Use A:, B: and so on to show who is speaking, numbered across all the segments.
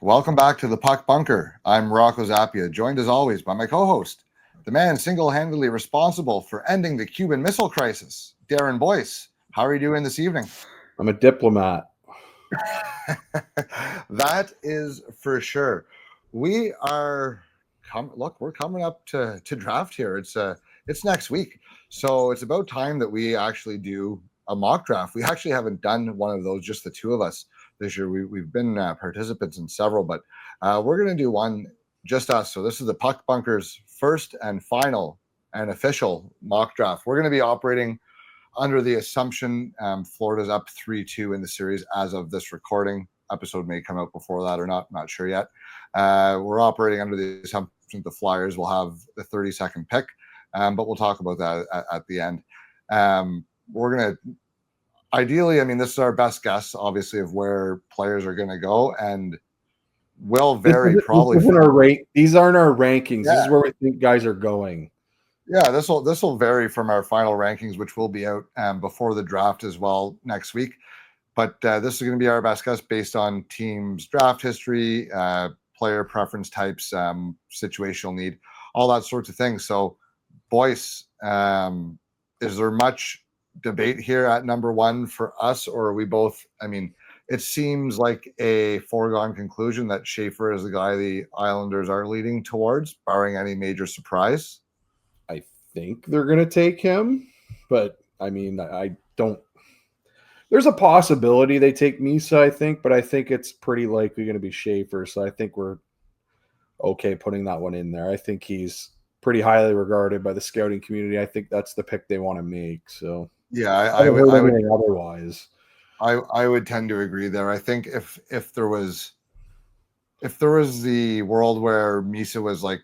A: Welcome back to the Puck Bunker. I'm Rocco Zappia, joined as always by my co-host, the man single-handedly responsible for ending the Cuban Missile Crisis, Darren Boyce. How are you doing this evening?
B: I'm a diplomat.
A: That is for sure. We are we're coming up to draft here. It's next week, so it's about time that we actually do a mock draft. We actually haven't done one of those, just the two of us this year. We've been participants in several, but we're going to do one just us. So this is the Puck Bunker's first and final and official mock draft. We're going to be operating under the assumption Florida's up 3-2 in the series as of this recording. Episode may come out before that or not sure yet. We're operating under the assumption the Flyers will have the 32nd pick, but we'll talk about that at the end. We're going to ideally, this is our best guess, obviously, of where players are going to go, and will vary probably.
B: These aren't our rankings.
A: Yeah.
B: This is where we think guys are going.
A: Yeah, this will vary from our final rankings, which will be out before the draft as well next week. But this is going to be our best guess based on teams' draft history, player preference types, situational need, all that sorts of things. So, Boyce, is there much debate here at number one for us, or are we both? It seems like a foregone conclusion that Schaefer is the guy the Islanders are leading towards, barring any major surprise.
B: I think they're going to take him, but I don't. There's a possibility they take Misa, I think, but I think it's pretty likely going to be Schaefer. So I think we're okay putting that one in there. I think he's pretty highly regarded by the scouting community. I think that's the pick they want to make. So
A: yeah, I would
B: otherwise.
A: I would tend to agree there. I think if there was the world where Misa was like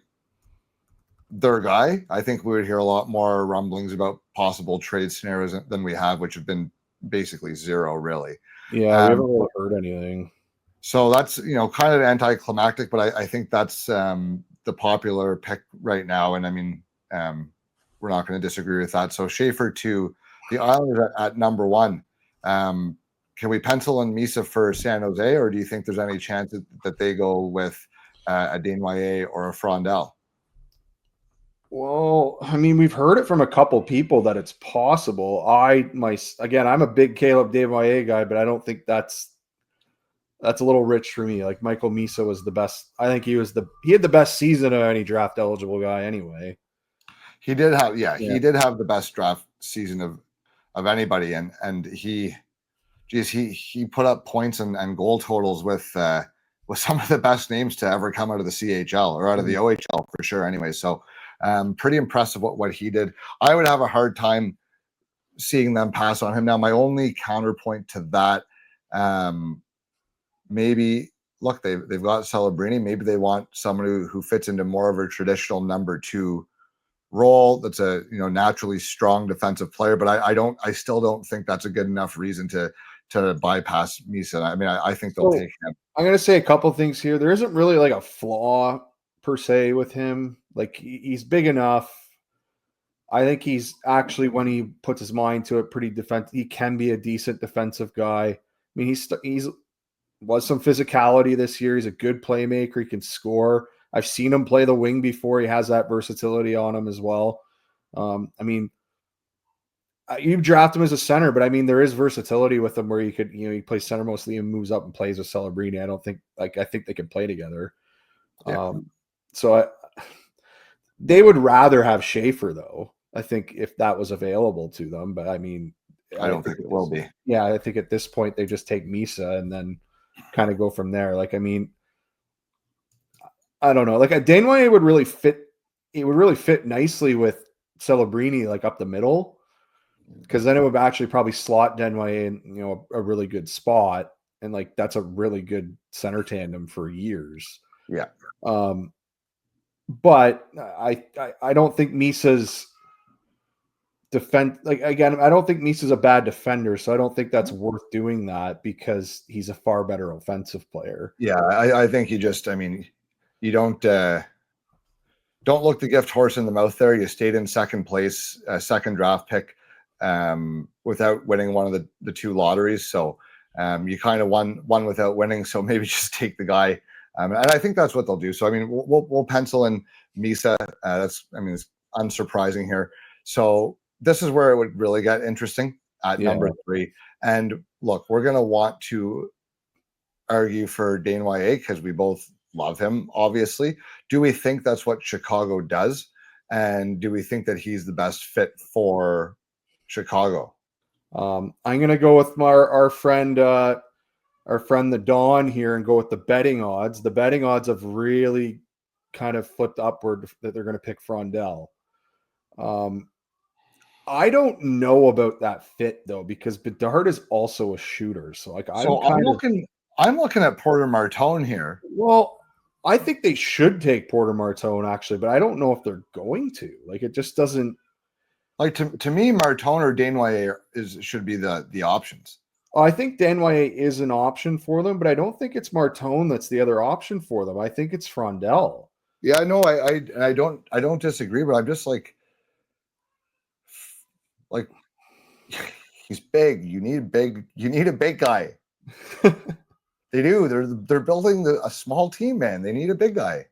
A: their guy, I think we would hear a lot more rumblings about possible trade scenarios than we have, which have been basically zero, really.
B: Yeah, we haven't really heard anything.
A: So that's kind of anticlimactic, but I think that's the popular pick right now, and we're not going to disagree with that. So Schaefer to the Islanders at number one. Can we pencil in Misa for San Jose, or do you think there's any chance that they go with a Desnoyers or a Frondell?
B: Well, we've heard it from a couple people that it's possible. I'm a big Caleb Desnoyers guy, but I don't think that's a little rich for me. Like Michael Misa was the best. I think he had the best season of any draft eligible guy anyway.
A: He did have the best draft season of anybody, and he put up points and goal totals with some of the best names to ever come out of the CHL or out of the OHL for sure. Anyway, so pretty impressive what he did. I would have a hard time seeing them pass on him. Now, my only counterpoint to that, maybe look, they've got Celebrini. Maybe they want someone who fits into more of a traditional number two role. That's a naturally strong defensive player, but I still don't think that's a good enough reason to bypass Misa. I think they'll take him.
B: I'm going to say a couple things here. There isn't really like a flaw per se with him. Like he's big enough. I think he's actually, when he puts his mind to it, pretty defensive. He can be a decent defensive guy. He's was some physicality this year. He's a good playmaker. He can score. I've seen him play the wing before. He has that versatility on him as well. You draft him as a center, but there is versatility with him where he could, he plays center mostly and moves up and plays with Celebrini. I think they can play together. Yeah. They would rather have Schaefer though. I think if that was available to them, but I
A: don't think it will be.
B: Yeah. I think at this point they just take Misa and then kind of go from there. I don't know. Like a Desnoyers would really fit. It would really fit nicely with Celebrini, like up the middle, because then it would actually probably slot Desnoyers in, a really good spot, and like that's a really good center tandem for years.
A: Yeah.
B: But I don't think Misa's defense. Like again, I don't think Misa's a bad defender, so I don't think that's worth doing that because he's a far better offensive player.
A: Yeah, I think you just. You don't look the gift horse in the mouth there. You stayed in second place, second draft pick, without winning one of the two lotteries. So you kind of won without winning. So maybe just take the guy And I think that's what they'll do. So I mean, we'll pencil in Misa. It's unsurprising here. So this is where it would really get interesting at number 3. And look, we're going to want to argue for Desnoyers because we both love him, obviously. Do we think that's what Chicago does? And do we think that he's the best fit for Chicago?
B: I'm going to go with our friend the Don here and go with the betting odds. The betting odds have really kind of flipped upward that they're going to pick Frondell. I don't know about that fit though, because Bedard is also a shooter. So like I'm
A: looking at Porter Martone here.
B: Well, I think they should take Porter Martone actually, but I don't know if they're going to. Like it just doesn't
A: like to me, Martone or Desnoyers should be the options.
B: I think Desnoyers is an option for them, but I don't think it's Martone that's the other option for them. I think it's Frondell.
A: Yeah, no, I don't disagree, but I'm just like he's big. You need a big guy. They do. They're building a small team, man. They need a big guy.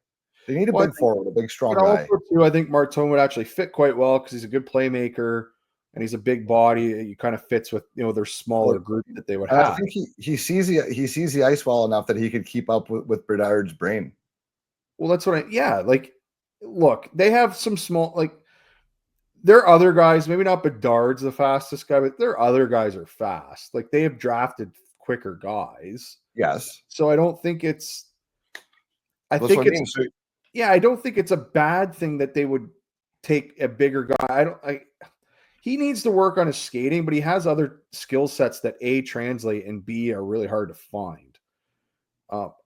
A: They need a big forward, a big strong guy.
B: Also too, I think Martone would actually fit quite well because he's a good playmaker and he's a big body. He kind of fits with their smaller group that they would have.
A: I think he sees the ice well enough that he could keep up with Bedard's brain.
B: Well, that's what look, they have some small their other guys, maybe not Bedard's the fastest guy, but their other guys are fast. Like they have drafted quicker guys.
A: Yes.
B: So I don't think it's I don't think it's a bad thing that they would take a bigger guy. He needs to work on his skating, but he has other skill sets that A, translate, and B, are really hard to find.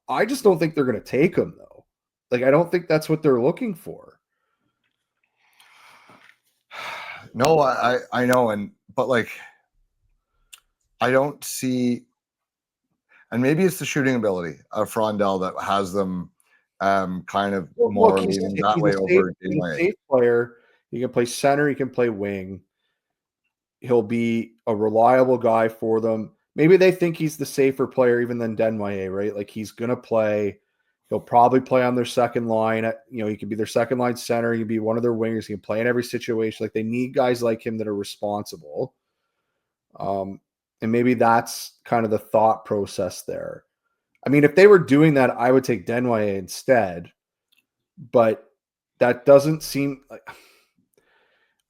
B: I just don't think they're going to take him, though. Like, I don't think that's what they're looking for.
A: No, I know, but I don't see, and maybe it's the shooting ability of Frondell that has them kind of more leaning that way over.
B: He's a safe player. He can play center. He can play wing. He'll be a reliable guy for them. Maybe they think he's the safer player even than Desnoyers, right? Like he's going to play. He'll probably play on their second line. He could be their second line center. He can be one of their wingers. He can play in every situation. Like they need guys like him that are responsible. And maybe that's kind of the thought process there. I mean, if they were doing that, I would take Desnoyers instead. But that doesn't seem like...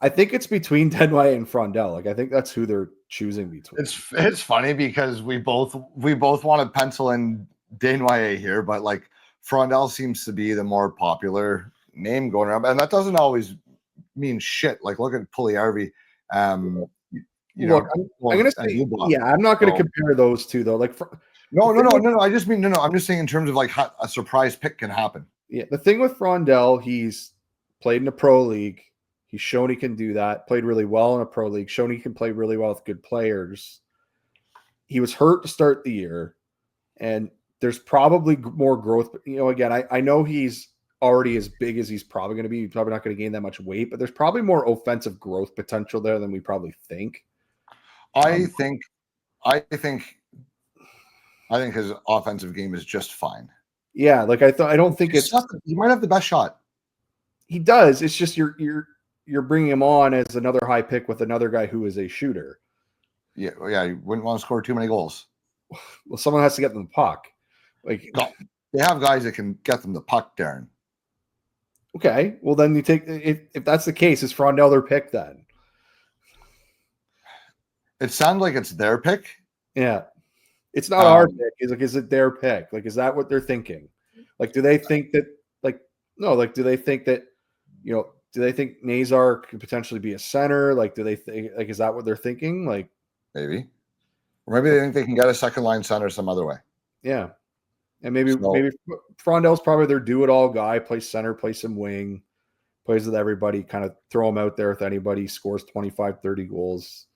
B: I think it's between Desnoyers and Frondell. Like I think that's who they're choosing between.
A: It's funny because we both want to pencil in Desnoyers here, but Frondell seems to be the more popular name going around, and that doesn't always mean shit. Like look at Puljujärvi.
B: I'm gonna say, I'm not gonna compare those two though.
A: No. I just mean no. I'm just saying in terms of how a surprise pick can happen.
B: Yeah, the thing with Frondell, he's played in a pro league. He's shown he can do that. Played really well in a pro league. Shown he can play really well with good players. He was hurt to start the year, and there's probably more growth. But again, I know he's already as big as he's probably going to be. He's probably not going to gain that much weight, but there's probably more offensive growth potential there than we probably think.
A: I think his offensive game is just fine.
B: Yeah, I don't think
A: he might have the best shot.
B: He does. It's just you're bringing him on as another high pick with another guy who is a shooter.
A: Yeah, you wouldn't want to score too many goals.
B: Well, someone has to get them the puck.
A: They have guys that can get them the puck, Darren.
B: Okay, well then you take if that's the case, is Frondell their pick then?
A: It sounds like it's their pick.
B: Yeah, it's not our pick. Is it their pick? Is that what they're thinking? Do they think that? Do they think that? Do they think Nazar could potentially be a center? Do they think is that what they're thinking?
A: Maybe, or maybe they think they can get a second line center some other way.
B: Yeah, and maybe Frondell's probably their do-it-all guy. Plays center, plays some wing, plays with everybody. Kind of throw him out there with anybody. Scores 25, 30 goals.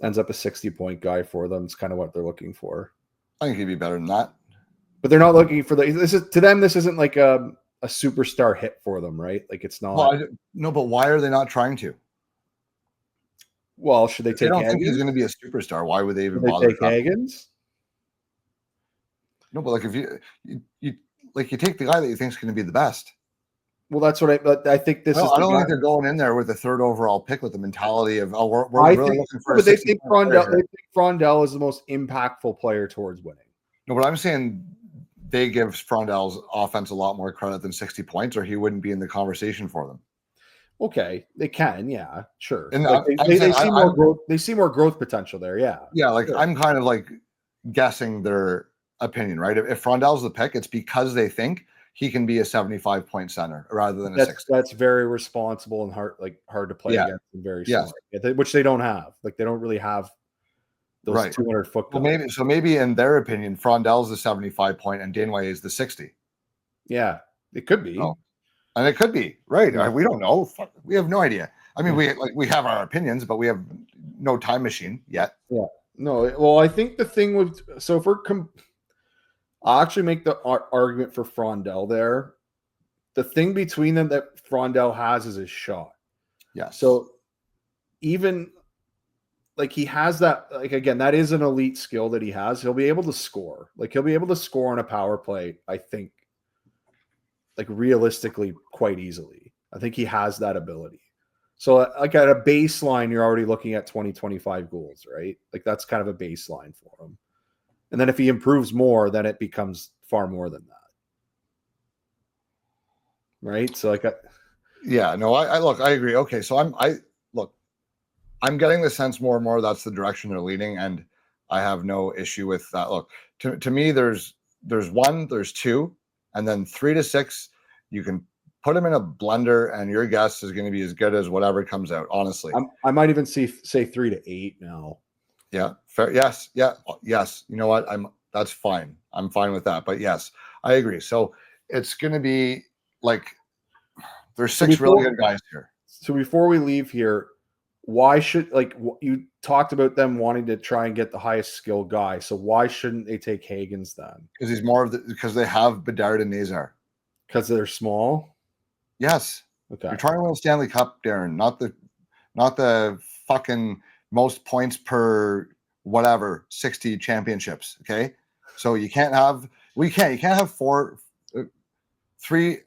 B: Ends up a 60-point guy for them. It's kind of what they're looking for.
A: I think he'd be better than that.
B: But they're not looking for this isn't like a superstar hit for them, right? It's not.
A: Well, no, but why are they not trying to?
B: Well, should they take?
A: They don't
B: Hagens?
A: think he's going to be a superstar. Why would they even bother?
B: Take Hagens?
A: No, but if you like you take the guy that you think is going to be the best.
B: Well, that's what I think. This is.
A: I don't think they're going in there with the third overall pick with the mentality of we're really looking for.
B: But they think Frondell is the most impactful player towards winning.
A: No, but I'm saying they give Frondell's offense a lot more credit than 60 points, or he wouldn't be in the conversation for them.
B: Okay, they can, yeah, sure.
A: And
B: like they see more growth. They see more growth potential there, yeah.
A: Yeah, like
B: sure.
A: I'm kind of like guessing their opinion, right? If Frondell's the pick, it's because they think he can be a 75-point center rather than a 60.
B: That's very responsible and hard to play against and very smart, which they don't have. Like they don't really have those 200-foot guys.
A: Well, maybe in their opinion, Frondell's the 75-point and Desnoyers is the 60.
B: Yeah, it could be.
A: Oh. And it could be, right? Yeah. We don't know. We have no idea. I mean, we have our opinions, but we have no time machine yet.
B: Yeah. No. Well, I think the thing with if we're I'll actually make the argument for Frondell there. The thing between them that Frondell has is his shot.
A: Yeah.
B: So even like he has that, like, again, that is an elite skill that he has. He'll be able to score. Like he'll be able to score on a power play, I think, like realistically quite easily. I think he has that ability. So like at a baseline, you're already looking at 20-25 goals, right? Like that's kind of a baseline for him. And then if he improves more, then it becomes far more than that. Right? So like
A: I agree. Okay, so I'm getting the sense more and more that's the direction they're leading, and I have no issue with that. Look, to me, there's 1, there's 2, and then 3 to 6, you can put them in a blender, and your guess is going to be as good as whatever comes out. Honestly,
B: I might even say 3 to 8 now.
A: Yeah, fair. Yes, yes. You know what? That's fine. I'm fine with that. But yes, I agree. So it's going to be like there's 6 really good guys here.
B: So before we leave here, why should you talked about them wanting to try and get the highest skill guy? So why shouldn't they take Hagens then?
A: Because he's more of because they have Bedard and Nazar.
B: Because they're small.
A: Yes.
B: Okay.
A: You're trying to win Stanley Cup, Darren. Not the fucking most points per whatever 60 championships. Okay, so you can't have 3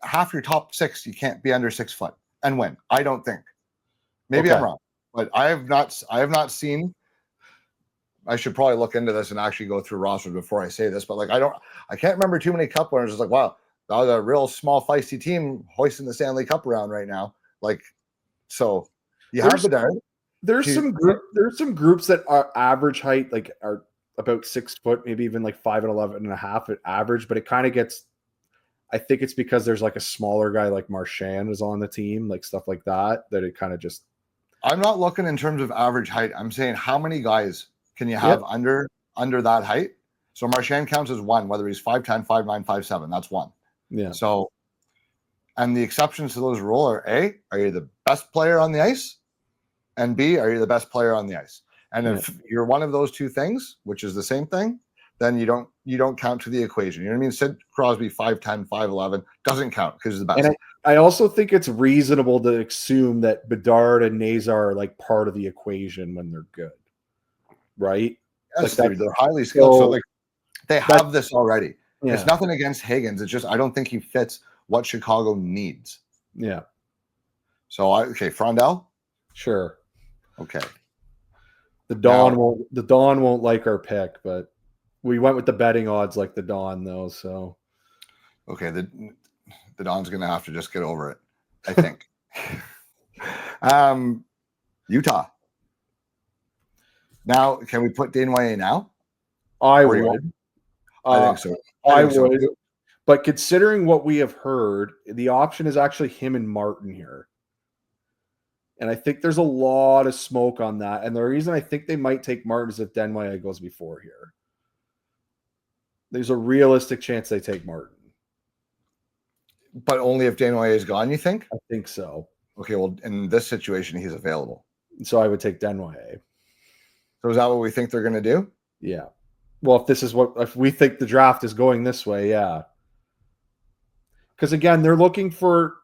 A: half your top 6. You can't be under 6 foot and win. I don't think. Maybe I'm wrong, but I have not seen. I should probably look into this and actually go through rosters before I say this. But I can't remember too many Cup winners. It's like, wow, that was a real small feisty team hoisting the Stanley Cup around right now. Like, so you have Bedard.
B: There's some groups that are average height, like are about 6 foot, maybe even like 5'11.5" at average, but it kind of gets, I think it's because there's like a smaller guy like Marchand is on the team, like stuff like that it kind of just.
A: I'm not looking in terms of average height. I'm saying how many guys can you have under that height? So Marchand counts as 1, whether he's 5'10", 5'9", 5'7", that's 1.
B: Yeah.
A: So, and the exceptions to those rules are A, are you the best player on the ice? And B, are you the best player on the ice? And if you're one of those 2 things, which is the same thing, then you don't count to the equation. You know what I mean? Sid Crosby 5'10", 5'11" doesn't count because he's the best.
B: And I also think it's reasonable to assume that Bedard and Nazar are like part of the equation when they're good, right?
A: Yes, they're highly skilled. So like they have this already.
B: Yeah.
A: It's nothing against Hagens. It's just I don't think he fits what Chicago needs.
B: Yeah.
A: So Frondell?
B: Sure.
A: Okay.
B: The Dawn won't like our pick, but we went with the betting odds like the Dawn though. So
A: okay, the Dawn's gonna have to just get over it, I think. Utah. Now, can we put Desnoyers now?
B: I would.
A: I think so.
B: I would. But considering what we have heard, the option is actually him and Martin here. And I think there's a lot of smoke on that. And the reason I think they might take Martin is if Desnoyers goes before here. There's a realistic chance they take Martin.
A: But only if Desnoyers is gone, you think?
B: I think so.
A: Okay, well, in this situation, he's available.
B: So I would take Desnoyers.
A: So is that what we think they're going to do?
B: Yeah. Well, if we think the draft is going this way, yeah. Because again, they're looking for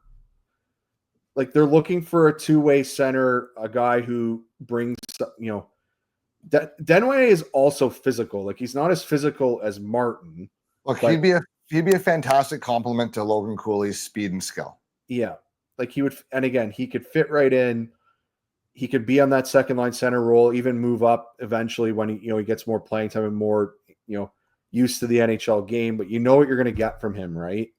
B: a two-way center, a guy who brings, Desnoyers is also physical. Like he's not as physical as Martin.
A: Look, he'd be a he'd be a fantastic complement to Logan Cooley's speed and skill.
B: Yeah. Like he would, and again, he could fit right in. He could be on that second line center role, even move up eventually when he gets more playing time and more, used to the NHL game. But you know what you're going to get from him, right?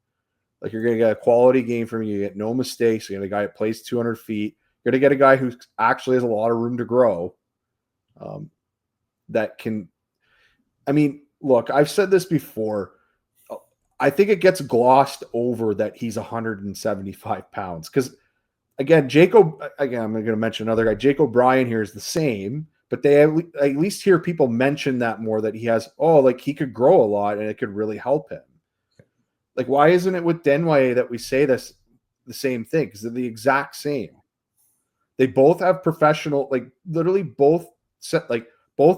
B: Like you're going to get a quality game from him. You get no mistakes. You get a guy that plays 200 feet. You're going to get a guy who actually has a lot of room to grow. That can, I mean, look, I've said this before. I think it gets glossed over that he's 175 pounds because, again, I'm going to mention another guy. Jake O'Brien here is the same, but they at least hear people mention that more, that he has, he could grow a lot and it could really help him. Like, why isn't it with Desnoyers that we say this the same thing? Because they're the exact same. They both have professional, like literally both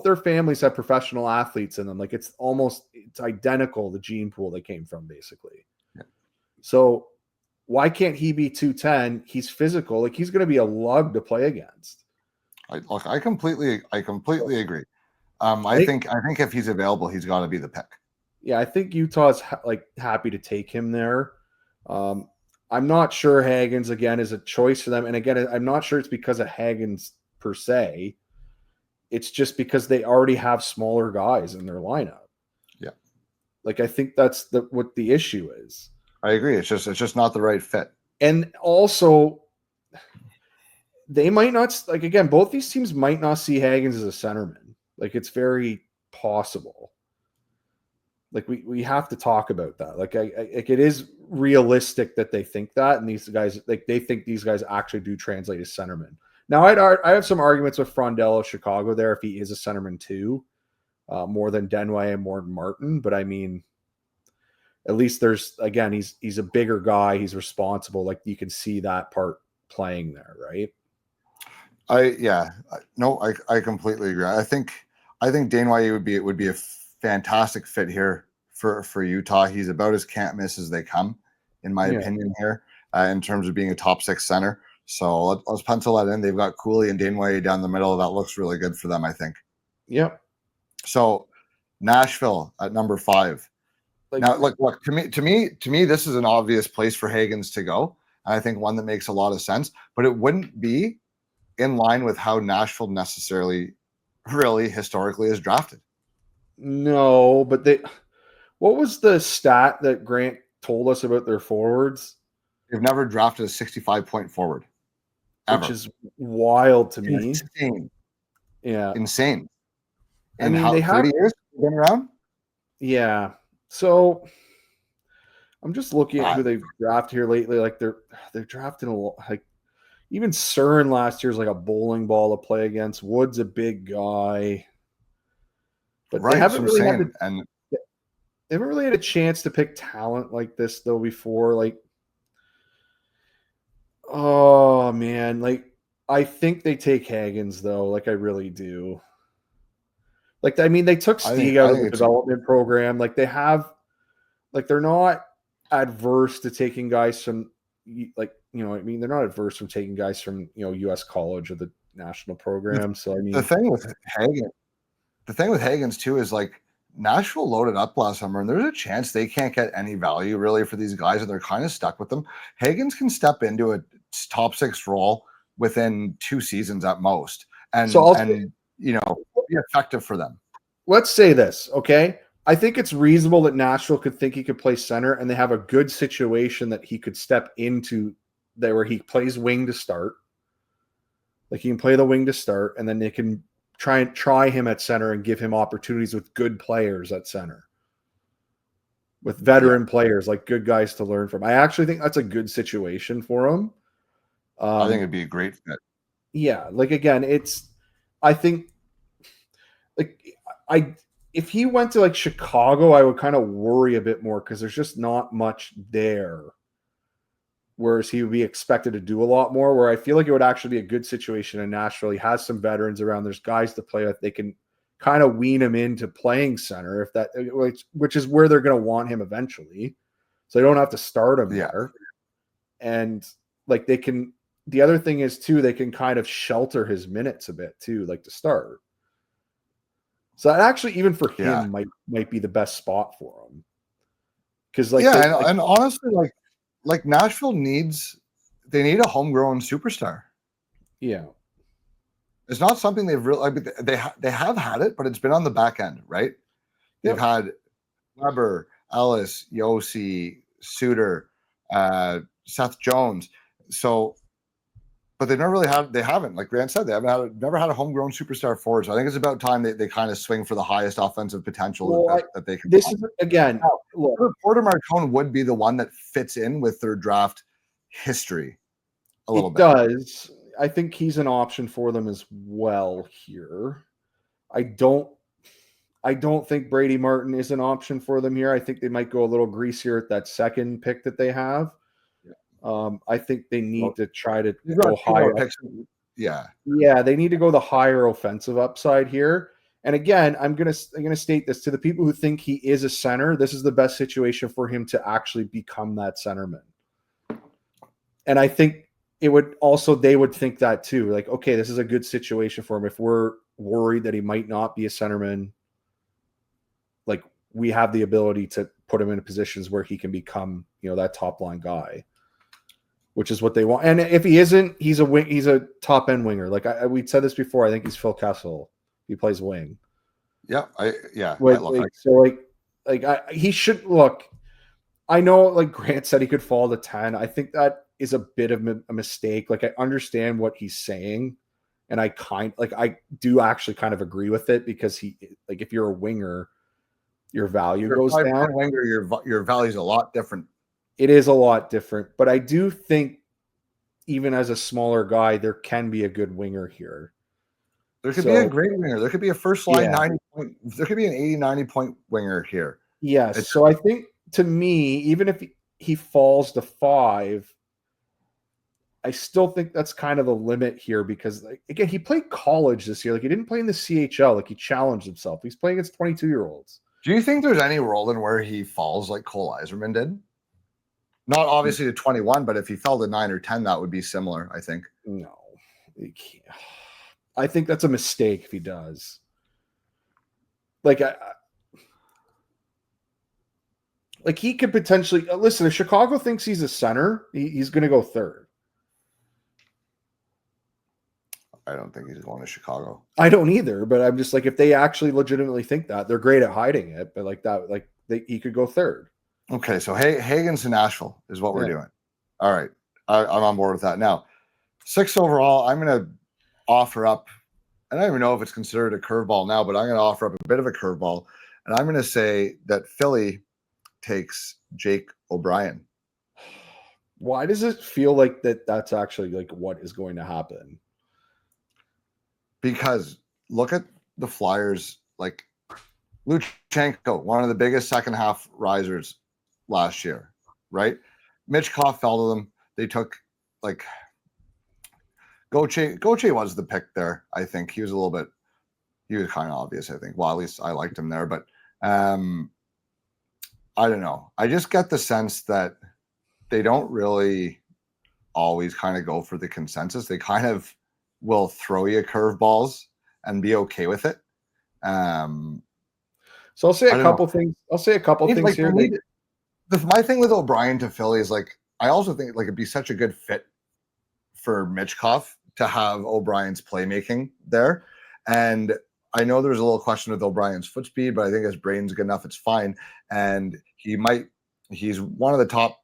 B: their families have professional athletes in them. Like it's identical, the gene pool they came from, basically. Yeah. So why can't he be 210? He's physical. Like he's going to be a lug to play against.
A: I completely agree. I think if he's available, he's got to be the pick.
B: Yeah, I think Utah's happy to take him there. I'm not sure Hagens again is a choice for them, and again, I'm not sure it's because of Hagens per se. It's just because they already have smaller guys in their lineup.
A: Yeah, like
B: I think that's what the issue is.
A: I agree. It's just not the right fit.
B: And also, they might not again. Both these teams might not see Hagens as a centerman. Like it's very possible. Like we have to talk about that. Like it is realistic that they think that, and these guys they think these guys actually do translate as centermen. Now I have some arguments with Frondell of Chicago there if he is a centerman too, more than Desnoyers and more than Martin. But I mean, at least he's a bigger guy. He's responsible. Like you can see that part playing there, right?
A: I completely agree. I think Desnoyers would be a fantastic fit here for Utah. He's about as can't miss as they come, in my opinion here, in terms of being a top 6 center. So let's pencil that in. They've got Cooley and Desnoyers down the middle. That looks really good for them, I think.
B: Yep.
A: So Nashville at number 5. Now, look, to me, this is an obvious place for Hagens to go. And I think one that makes a lot of sense, but it wouldn't be in line with how Nashville necessarily really historically is drafted.
B: No, but what was the stat that Grant told us about their forwards?
A: They've never drafted a 65-point forward. Ever.
B: Which is wild to me.
A: Insane.
B: Yeah.
A: Insane.
B: And they have
A: 30 years been around?
B: Yeah. So I'm just looking at who they've drafted here lately. Like they're drafting a lot. Like even Cern last year is like a bowling ball to play against. Wood's a big guy. But they haven't really had a chance to pick talent like this though before. Like, oh man, like I think they take Hagens though. Like I really do. Like I mean, they took Stieg out of the development program. Like they have, like they're not adverse to taking guys from they're not adverse from taking guys from U.S. college or the national program. So I mean,
A: the thing with Hagens too is like Nashville loaded up last summer, and there's a chance they can't get any value really for these guys, and they're kind of stuck with them. Hagens can step into a top 6 role within 2 seasons at most, and be effective for them.
B: Let's say this, okay? I think it's reasonable that Nashville could think he could play center, and they have a good situation that he could step into there where he plays wing to start. Like he can play the wing to start, and then they can try him at center and give him opportunities with good players at center, with veteran players, like good guys to learn from. I actually think that's a good situation for him.
A: I think it'd be a great fit.
B: Yeah, like again, if he went to like Chicago, I would kind of worry a bit more because there's just not much there. Whereas he would be expected to do a lot more, where I feel like it would actually be a good situation in Nashville. He has some veterans around. There's guys to play with. They can kind of wean him into playing center, which is where they're going to want him eventually. So they don't have to start him there. And like the other thing is too, they can kind of shelter his minutes a bit too, like to start. So that actually, even for him, might be the best spot for him. Because like,
A: and honestly, like Nashville they need a homegrown superstar.
B: Yeah.
A: It's not something they've really, I mean, they have had it, but it's been on the back end, right? They've had Weber, Ellis, Yossi, Suter, Seth Jones. So, but they haven't, like Grant said, never had a homegrown superstar forward. So I think it's about time they kind of swing for the highest offensive potential that they can.
B: This is, again,
A: Porter Martone would be the one that fits in with their draft history a little bit.
B: Does. I think he's an option for them as well here. I don't think Brady Martin is an option for them here. I think they might go a little greasier at that second pick that they have. I think they need to try to go higher.
A: Yeah,
B: they need to go the higher offensive upside here. And again, I'm gonna state this to the people who think he is a center. This is the best situation for him to actually become that centerman. And I think they would think that too. Like, okay, this is a good situation for him. If we're worried that he might not be a centerman, like, we have the ability to put him in positions where he can become, that top line guy, which is what they want. And if he isn't, he's a top end winger. Like we said this before. I think he's Phil Kessel. He plays wing.
A: Yeah.
B: He should look. I know, like Grant said, he could fall to 10. I think that is a bit of a mistake. Like, I understand what he's saying, and I do actually kind of agree with it, because if you're a winger, your value goes down.
A: Winger, your value is a lot different.
B: It is a lot different, but I do think even as a smaller guy, there can be a good winger here.
A: There could be a great winger. There could be a first line 90 point. There could be an 80, 90 point winger here.
B: Yes. So I think, to me, even if he falls to 5, I still think that's kind of the limit here, because, like, again, he played college this year. Like, he didn't play in the CHL. Like, he challenged himself. He's playing against 22-year-olds.
A: Do you think there's any role in where he falls like Cole Eiserman did? Not obviously to 21, but if he fell to 9 or 10, that would be similar, I think.
B: No, he can't. I think that's a mistake if he does. Like, he could potentially listen. If Chicago thinks he's a center, he's going to go 3rd.
A: I don't think he's going to Chicago.
B: I don't either, but I'm just like, if they actually legitimately think that, they're great at hiding it. But he could go 3rd.
A: Okay, so Hagens to Nashville is what we're doing. All right, I'm on board with that. Now, 6 overall, I'm going to offer up. I don't even know if it's considered a curveball now, but I'm going to offer up a bit of a curveball, and I'm going to say that Philly takes Jake O'Brien.
B: Why does it feel like that's actually like what is going to happen?
A: Because look at the Flyers, like Luchenko, one of the biggest second half risers last year, right? Michkov fell to them. They took Gauthier was the pick there. I think he was kind of obvious, I think. Well, at least I liked him there, but I don't know. I just get the sense that they don't really always kind of go for the consensus. They kind of will throw you curveballs and be okay with it.
B: So I'll say a couple things. Here.
A: My thing with O'Brien to Philly is I also think it'd be such a good fit for Michkov to have O'Brien's playmaking there. And I know there's a little question with O'Brien's foot speed, but I think his brain's good enough. It's fine. And he's one of the top,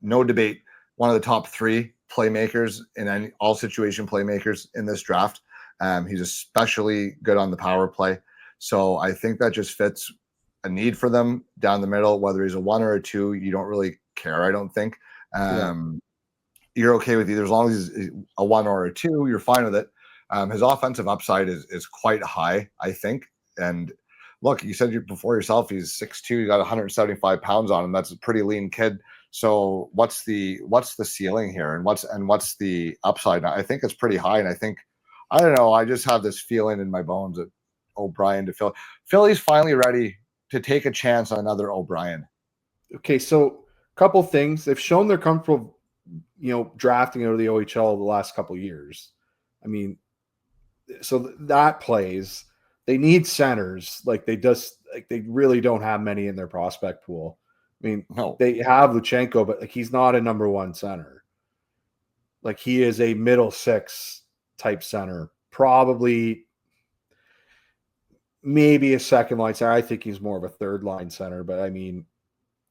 A: no debate, one of the top 3 playmakers in all situation playmakers in this draft. He's especially good on the power play. So I think that just fits a need for them down the middle, whether he's a 1 or a 2, you don't really care. I don't think you're okay with either. As long as he's a 1 or a 2, you're fine with it. His offensive upside is quite high, I think. And look, you said before yourself, he's 6'2", he got 175 pounds on him. That's a pretty lean kid. So what's the ceiling here, and what's the upside? I think it's pretty high, and I don't know. I just have this feeling in my bones that O'Brien to Philly. Philly's finally ready to take a chance on another O'Brien.
B: Okay, so a couple things. They've shown they're comfortable, drafting out of the OHL the last couple of years. I mean, so that plays. They need centers. They really don't have many in their prospect pool. I mean,
A: No.
B: they have Luchenko, but like he's not a number one center. Like he is a middle six type center, probably maybe a second line center. I think he's more of a third line center, but I mean,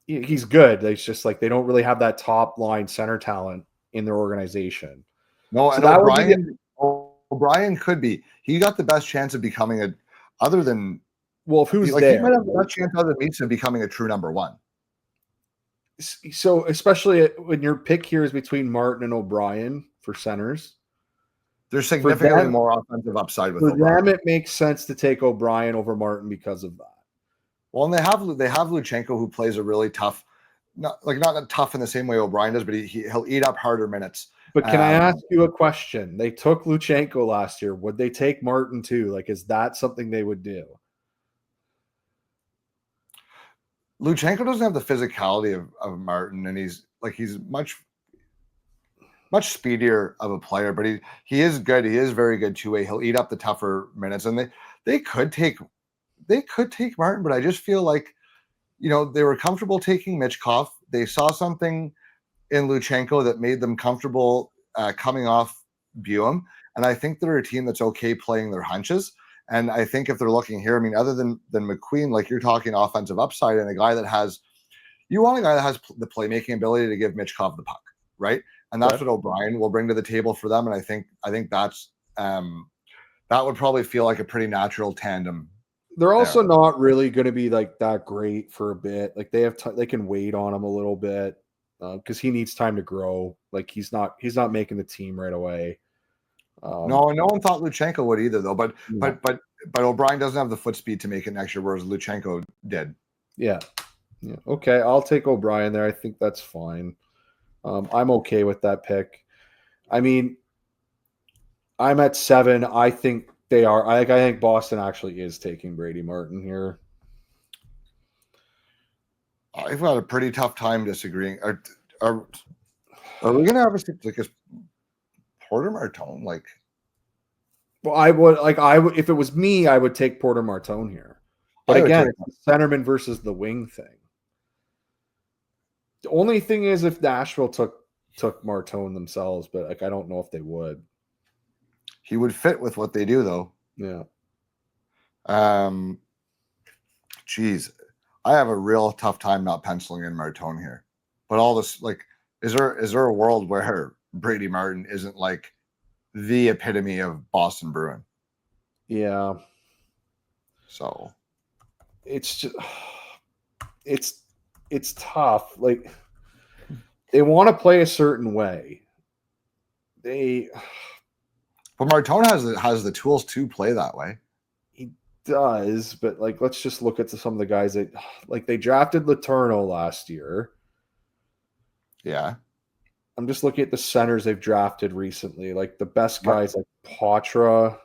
B: he's good. It's just like they don't really have that top line center talent in their organization.
A: No,
B: So
A: and
B: that would be
A: O'Brien could be. He got the best chance of becoming a, other than,
B: well, if who's
A: like
B: there,
A: he might have the best chance other than Misa of becoming a true number one.
B: So especially when your pick here is between Martin and O'Brien for centers,
A: There's significantly more offensive upside with
B: for
A: O'Brien.
B: them. It makes sense to take O'Brien over Martin because of that.
A: Well, and they have Luchenko, who plays a really tough, not tough in the same way O'Brien does, but he'll eat up harder minutes.
B: But can I ask you a question? They took Luchenko last year. Would they take Martin too? Like, is that something they would do?
A: Luchenko doesn't have the physicality of Martin, and he's much speedier of a player, but he is good. He is very good two-way. He'll eat up the tougher minutes, and they could take Martin, but I just feel like, they were comfortable taking Michkov. They saw something in Luchenko that made them comfortable coming off Buim, and I think they're a team that's okay playing their hunches. And I think if they're looking here, I mean, other than McQueen, like you're talking offensive upside, and you want a guy that has the playmaking ability to give Michkov the puck, right? And that's what O'Brien will bring to the table for them. And I think that's that would probably feel like a pretty natural tandem.
B: They're also not really going to be like that great for a bit. Like they can wait on him a little bit because he needs time to grow. Like he's not making the team right away.
A: No one thought Luchenko would either, though. But O'Brien doesn't have the foot speed to make it next year, whereas Luchenko did.
B: Yeah. Okay, I'll take O'Brien there. I think that's fine. I'm okay with that pick. I mean, I'm at 7. I think they are. I think Boston actually is taking Brady Martin here.
A: I've got a pretty tough time disagreeing. Are we going to have a Porter Martone?
B: Well, I would if it was me, I would take Porter Martone here. But again, it's the centerman versus the wing thing. The only thing is if Nashville took Martone themselves, but I don't know if they would.
A: He would fit with what they do, though.
B: Yeah.
A: Geez, I have a real tough time not penciling in Martone here. But all this, is there a world where Brady Martin isn't like the epitome of Boston Bruin?
B: Yeah.
A: So
B: it's just it's tough. Like they want to play a certain way.
A: But Martone has the tools to play that way.
B: He does, but let's just look at some of the guys that they drafted Letourneau last year.
A: Yeah.
B: I'm just looking at the centers they've drafted recently. Like the best guys like Poitras.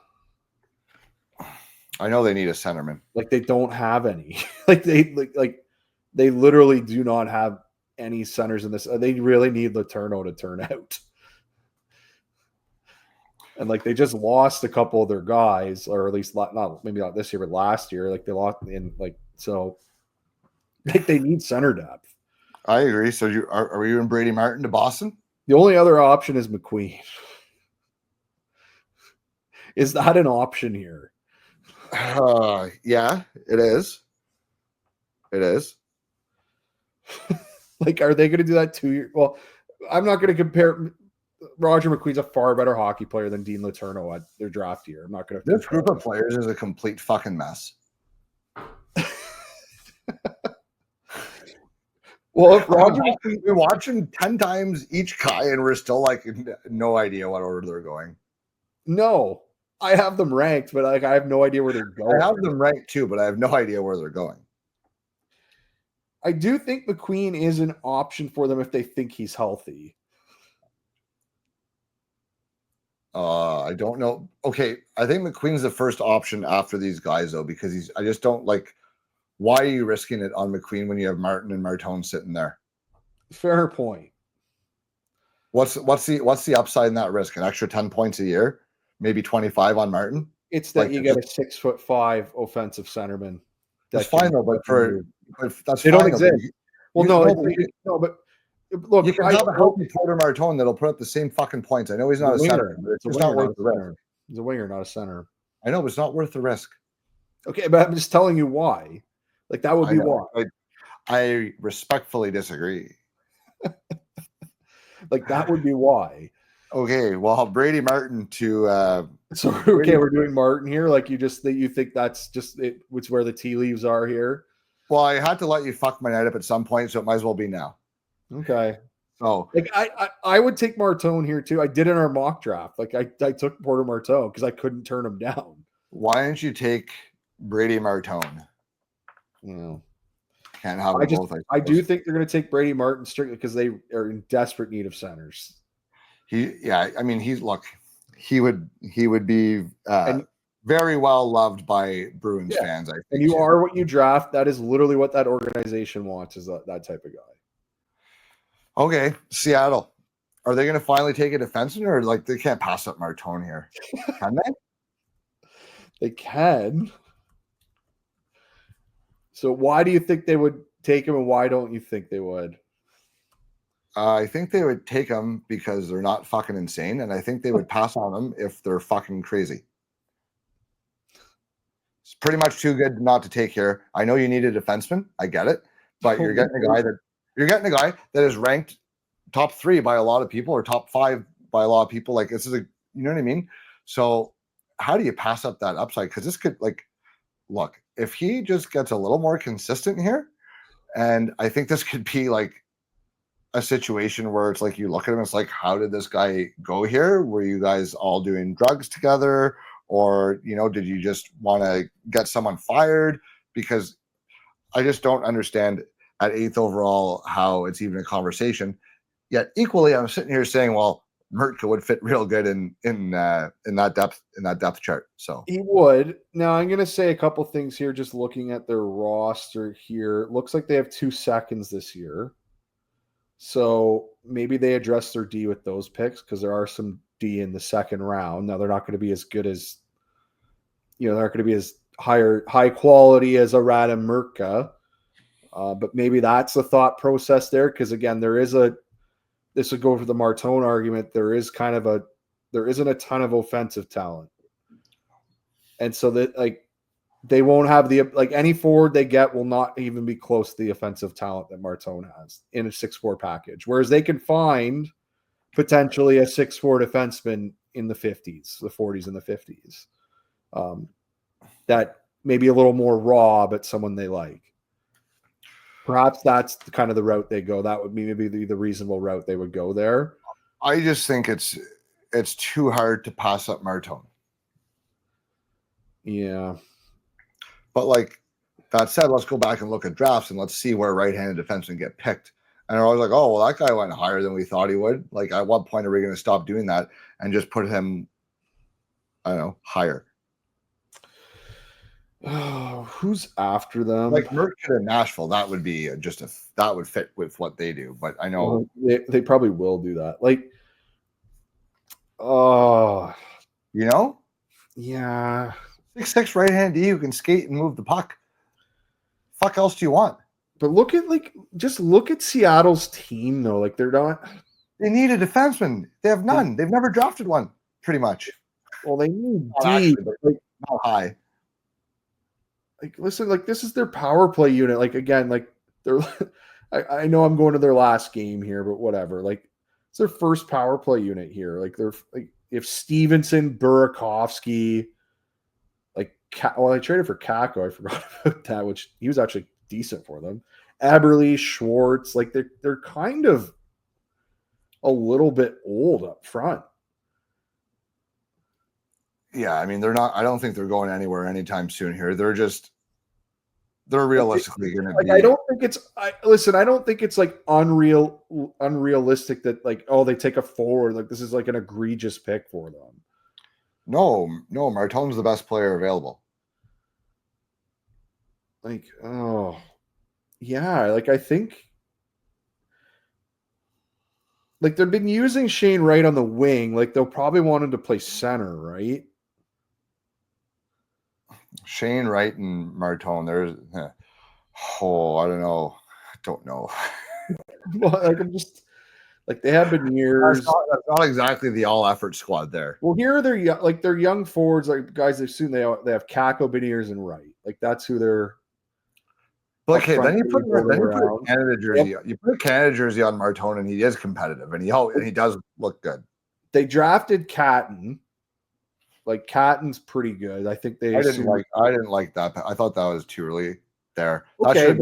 A: I know they need a centerman.
B: They don't have any. They literally do not have any centers in this. They really need Letourneau to turn out. And they just lost a couple of their guys, or at least maybe not this year, but last year. They lost in so. They need center depth.
A: I agree. So are you in Brady Martin to Boston?
B: The only other option is McQueen. Is that an option here?
A: Yeah, it is. It is.
B: Are they going to do that 2 years? Well, I'm not going to compare. Roger McQueen's a far better hockey player than Dean Letourneau at their draft year. I'm not going to.
A: This group of players is a complete fucking mess. Well, if Roger, we watch them 10 times each guy, and we're still no idea what order they're going.
B: No, I have them ranked, but I have no idea where they're going.
A: I have them ranked too, but I have no idea where they're going.
B: I do think McQueen is an option for them if they think he's healthy.
A: I don't know. Okay, I think McQueen's the first option after these guys, though, because I just don't like. Why are you risking it on McQueen when you have Martin and Martone sitting there?
B: Fair point.
A: What's the upside in that risk? An extra 10 points a year, maybe 25 on Martin.
B: It's that you get a 6'5" offensive centerman.
A: That's fine though, but that's
B: they
A: fine.
B: Don't exist. Well, but look,
A: you can have a healthy Porter Martone that'll put up the same fucking points. I know he's not a center, but it's just not worth the risk.
B: He's a winger, not a center.
A: I know, but it's not worth the risk.
B: Okay, but I'm just telling you why. Like, that would be why.
A: I respectfully disagree.
B: Like, that would be why.
A: Okay, well, Brady Martin to
B: we're doing Martin here. Like, you think that's just it, which where the tea leaves are here.
A: Well, I had to let you fuck my night up at some point, so it might as well be now.
B: Okay.
A: So,
B: like, I would take Martone here too. I did in our mock draft. Like, I took Porter Martone because I couldn't turn him down.
A: Why didn't you take Brady Martone? Can't have them both.
B: I do think they're going to take Brady Martin strictly because they are in desperate need of centers. He
A: would be very well loved by Bruins fans. I think.
B: And you are what you draft. That is literally what that organization wants, is that type of guy.
A: Okay, Seattle. Are they going to finally take a defenseman, or like they can't pass up Martone here? Can they?
B: They can. So why do you think they would take him, and why don't you think they would?
A: I think they would take him because they're not fucking insane, and I think they would pass on him if they're fucking crazy. It's pretty much too good not to take here. I know you need a defenseman. I get it, but you're getting a guy that is ranked top 3 by a lot of people, or top 5 by a lot of people. Like, this is you know what I mean? So how do you pass up that upside? Because this could, like, look, if he just gets a little more consistent here, and I think this could be like a situation where it's like you look at him, it's like, how did this guy go here? Were you guys all doing drugs together? Or, did you just want to get someone fired? Because I just don't understand at 8th overall how it's even a conversation. Yet equally, I'm sitting here saying, well, Mrtka would fit real good in that depth chart. So
B: he would. Now I'm going to say a couple things here. Just looking at their roster here, it looks like they have 2 seconds this year. So maybe they address their D with those picks, because there are some D in the second round. Now they're not going to be as good as, they're not going to be as high quality as a Radim Mrtka. But maybe that's the thought process there, because again, this would go for the Martone argument. There isn't a ton of offensive talent. And so that, like, they won't have any forward they get will not even be close to the offensive talent that Martone has in a 6'4" package. Whereas they can find potentially a 6'4" defenseman in the 50s, the 40s and the 50s. That may be a little more raw, but someone they like. Perhaps that's kind of the route they go. That would be maybe the reasonable route they would go there.
A: I just think it's too hard to pass up Martone.
B: Yeah.
A: But like that said, let's go back and look at drafts and let's see where right-handed defensemen get picked. And I was like, oh, well, that guy went higher than we thought he would. Like, at what point are we going to stop doing that and just put him, I don't know, higher?
B: Oh, who's after them?
A: Like Mrtka in Nashville, that would be that would fit with what they do. But I know
B: they probably will do that. Like, yeah.
A: 6'6" right-hand D who can skate and move the puck. Fuck else do you want?
B: But look at Seattle's team though. Like, they're not.
A: They need a defenseman. They have none. They've never drafted one, pretty much.
B: Well, they need D.
A: Actually, like, not high.
B: Like, listen, like, this is their power play unit. Like, again, like, they're. I know I'm going to their last game here, but whatever. Like, it's their first power play unit here. Like, they're like, if Stevenson, Burakovsky. I traded for Kako. I forgot about that, which he was actually decent for them. Eberle, Schwartz, like they're kind of a little bit old up front.
A: Yeah, I mean, they're not. I don't think they're going anywhere anytime soon here. They're realistically going to be.
B: I don't think it's. I don't think it's like unrealistic that, like, oh, they take a forward. Like, this is like an egregious pick for them.
A: No, Martone's the best player available.
B: Like, oh, yeah. Like, I think, like, they've been using Shane Wright on the wing. Like, they'll probably want him to play center, right?
A: Shane Wright and Martone. I don't know. don't know.
B: Well, like I'm just like they have been years.
A: That's not exactly the all-effort squad there.
B: Well, here are their young forwards, like guys they've seen. They have Kako, Beniers, and Wright. Like that's who they're.
A: Okay, then you put
B: around.
A: a Canada jersey. Yep. You put a Canada jersey on Martone, and he is competitive, and he does look good.
B: They drafted Catton. Like Catton's pretty good. I think they.
A: I didn't like that. I thought that was too early there.
B: Okay,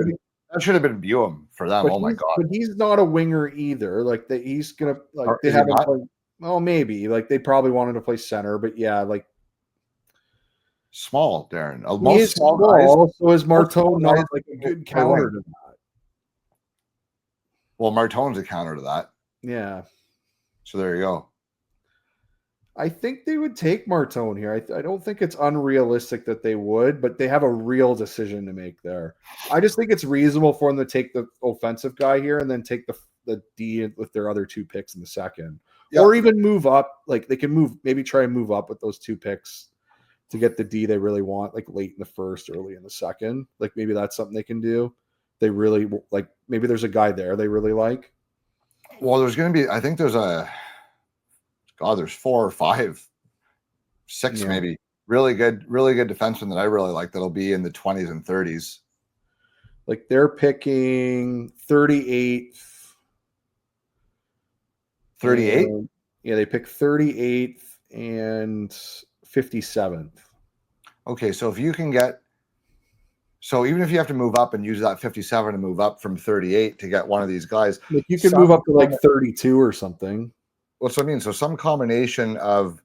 A: that should have been Buem for them. Oh my god!
B: But he's not a winger either. Like he's gonna like
A: or
B: they haven't. Well, maybe like they probably wanted to play center, but yeah, like
A: small, Darren.
B: Most small guys. So is Martone not like a good counter to that?
A: Well, Martone's a counter to that.
B: Yeah.
A: So there you go.
B: I think they would take Martone here. I don't think it's unrealistic that they would, but they have a real decision to make there. I just think it's reasonable for them to take the offensive guy here and then take the D with their other 2 picks in the second. Yep. Or even move up. Like they can try and move up with those 2 picks to get the D they really want, like late in the first, early in the second. Like maybe that's something they can do. They really like, maybe there's a guy there they really like.
A: Well, there's going to be, I think there's there's 4 or 5, 6 maybe. Really good defenseman that I really like that'll be in the 20s and 30s.
B: Like they're picking 38th.
A: 38?
B: Yeah, they pick 38th and 57th.
A: Okay, so if you can even if you have to move up and use that 57 to move up from 38 to get one of these guys,
B: like you can move up to like 32 or something.
A: What's what I mean? So some combination of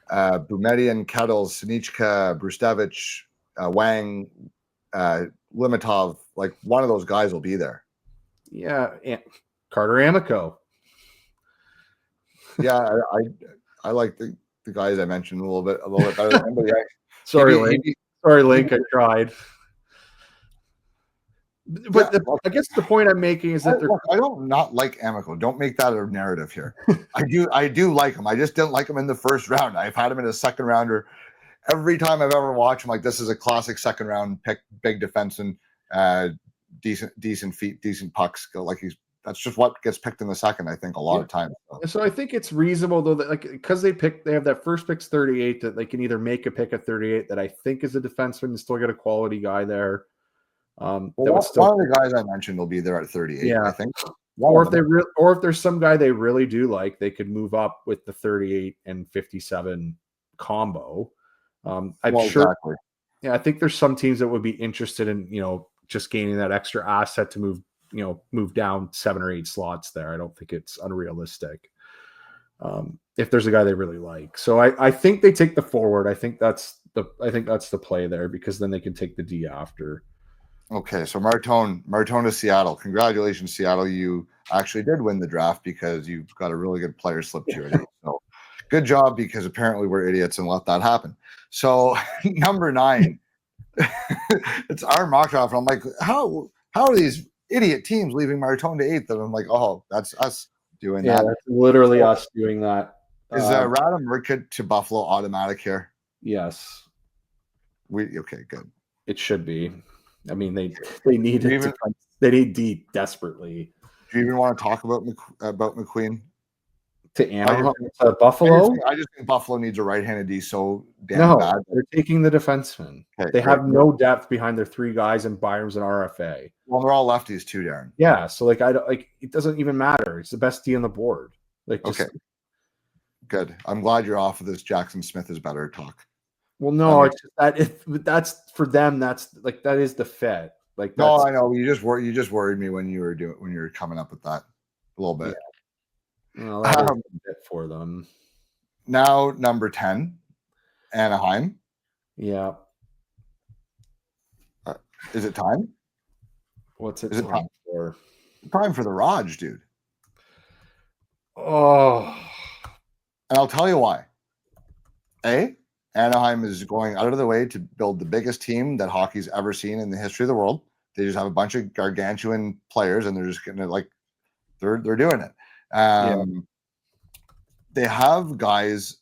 A: Boumediene, Kettles, Sinichka, Brustevich, Wang, Limitov, like one of those guys will be there.
B: Yeah, Carter Amico.
A: Yeah, I like the guys I mentioned a little bit better than him. But yeah,
B: sorry, Link. I tried. But I guess the point I'm making is that
A: I don't not like Amico. Don't make that a narrative here. I do like him. I just didn't like him in the first round. I've had him in a second rounder. Every time I've ever watched him, like this is a classic second round pick, big defenseman, decent feet, decent pucks. Like that's just what gets picked in the second, I think, a lot of times.
B: So I think it's reasonable though that like because they have that first pick's 38 that they can either make a pick at 38 that I think is a defenseman and still get a quality guy there.
A: One of the guys I mentioned will be there at 38. Yeah, I think.
B: Or if there's some guy they really do like, they could move up with the 38 and 57 combo. I'm sure. Exactly. Yeah, I think there's some teams that would be interested in just gaining that extra asset to move down 7 or 8 slots there. I don't think it's unrealistic. If there's a guy they really like, so I think they take the forward. I think that's the play there because then they can take the D after.
A: Okay, so Martone to Seattle. Congratulations, Seattle. You actually did win the draft because you've got a really good player slip to your name. So good job, because apparently we're idiots and let that happen. So number 9, it's our mock draft. And I'm like, how are these idiot teams leaving Martone to 8th? And I'm like, oh, that's us doing that.
B: That's literally us doing that.
A: Is Radim Mrtka to Buffalo automatic here?
B: Yes.
A: Okay, good.
B: It should be. I mean, they need it. They need D desperately.
A: Do you even want to talk about McQueen?
B: To Anaheim, to Buffalo?
A: I just think Buffalo needs a right-handed D so damn bad.
B: They're taking the defenseman. Okay, they have no depth behind their 3 guys and Byram's an RFA.
A: Well, they're all lefties too, Darren.
B: Yeah, so it doesn't even matter. It's the best D on the board.
A: Okay, good. I'm glad you're off of this. Jackson Smith is better talk.
B: Well, no, that's for them. That's that is the fit.
A: No, I know. You just worried me when you were coming up with that a little bit.
B: Yeah. Well, that is a bit for them.
A: Now, number 10, Anaheim.
B: Yeah.
A: Is it time?
B: What's it time for?
A: Time for the Raj, dude.
B: Oh,
A: and I'll tell you why. Anaheim is going out of their way to build the biggest team that hockey's ever seen in the history of the world. They just have a bunch of gargantuan players, and they're just getting it they're doing it. They have guys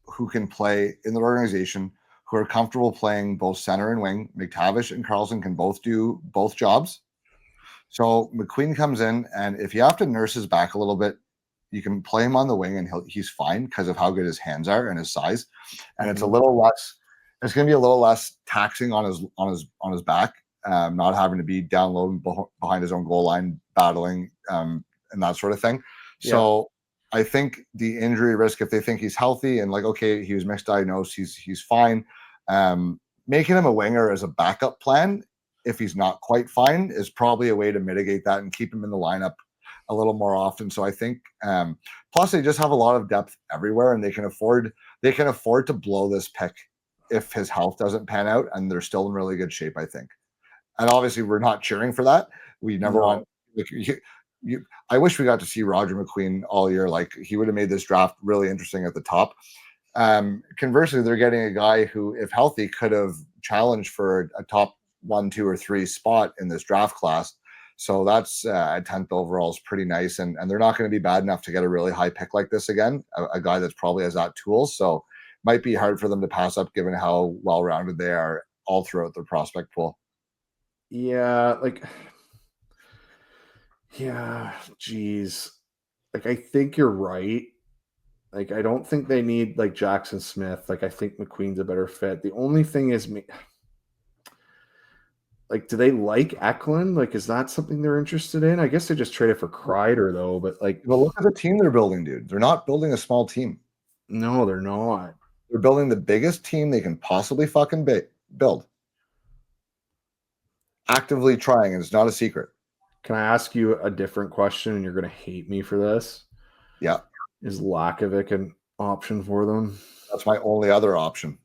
A: who can play in the organization who are comfortable playing both center and wing. McTavish and Carlson can both do both jobs. So McQueen comes in, and if you have to nurse his back a little bit, you can play him on the wing, and he's fine because of how good his hands are and his size. And it's a little less. It's going to be a little less taxing on his back, not having to be down low behind his own goal line, battling and that sort of thing. So I think the injury risk, if they think he's healthy and like, okay, he was misdiagnosed, he's fine. Making him a winger as a backup plan, if he's not quite fine, is probably a way to mitigate that and keep him in the lineup a little more often. So I think, plus they just have a lot of depth everywhere, and they can afford to blow this pick if his health doesn't pan out, and they're still in really good shape, I think. And obviously, we're not cheering for that. We never want. Like, I wish we got to see Roger McQueen all year. Like, he would have made this draft really interesting at the top. Conversely, they're getting a guy who, if healthy, could have challenged for a top 1, 2, or 3 spot in this draft class. So that's a 10th overall is pretty nice. And they're not going to be bad enough to get a really high pick like this again, a guy that's probably has that tools. So might be hard for them to pass up given how well-rounded they are all throughout their prospect pool.
B: Yeah, geez. Like, I think you're right. Like, I don't think they need like Jackson Smith. Like, I think McQueen's a better fit. The only thing is, like, do they like Eklund? Like, is that something they're interested in? I guess they just traded for Kreider though. But like,
A: well, look at the team they're building, dude. They're not building a small team.
B: No, they're not.
A: They're building the biggest team they can possibly fucking build. Actively trying, and it's not a secret.
B: Can I ask you a different question, and you're going to hate me for this?
A: Yeah.
B: Is Lakovic an option for them?
A: That's my only other option.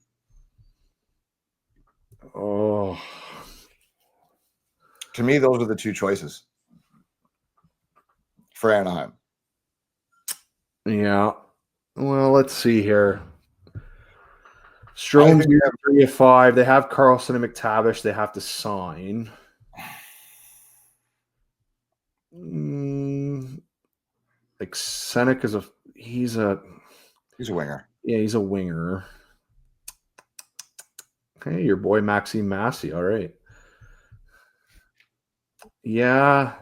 B: Oh.
A: To me, those are the two choices for Anaheim.
B: Yeah. Well, let's see here. Strome's 3 of 5. They have Carlson and McTavish they have to sign. Like Seneca's he's a
A: winger.
B: Yeah, he's a winger. Hey, your boy Maxime Massey. All right. Yeah.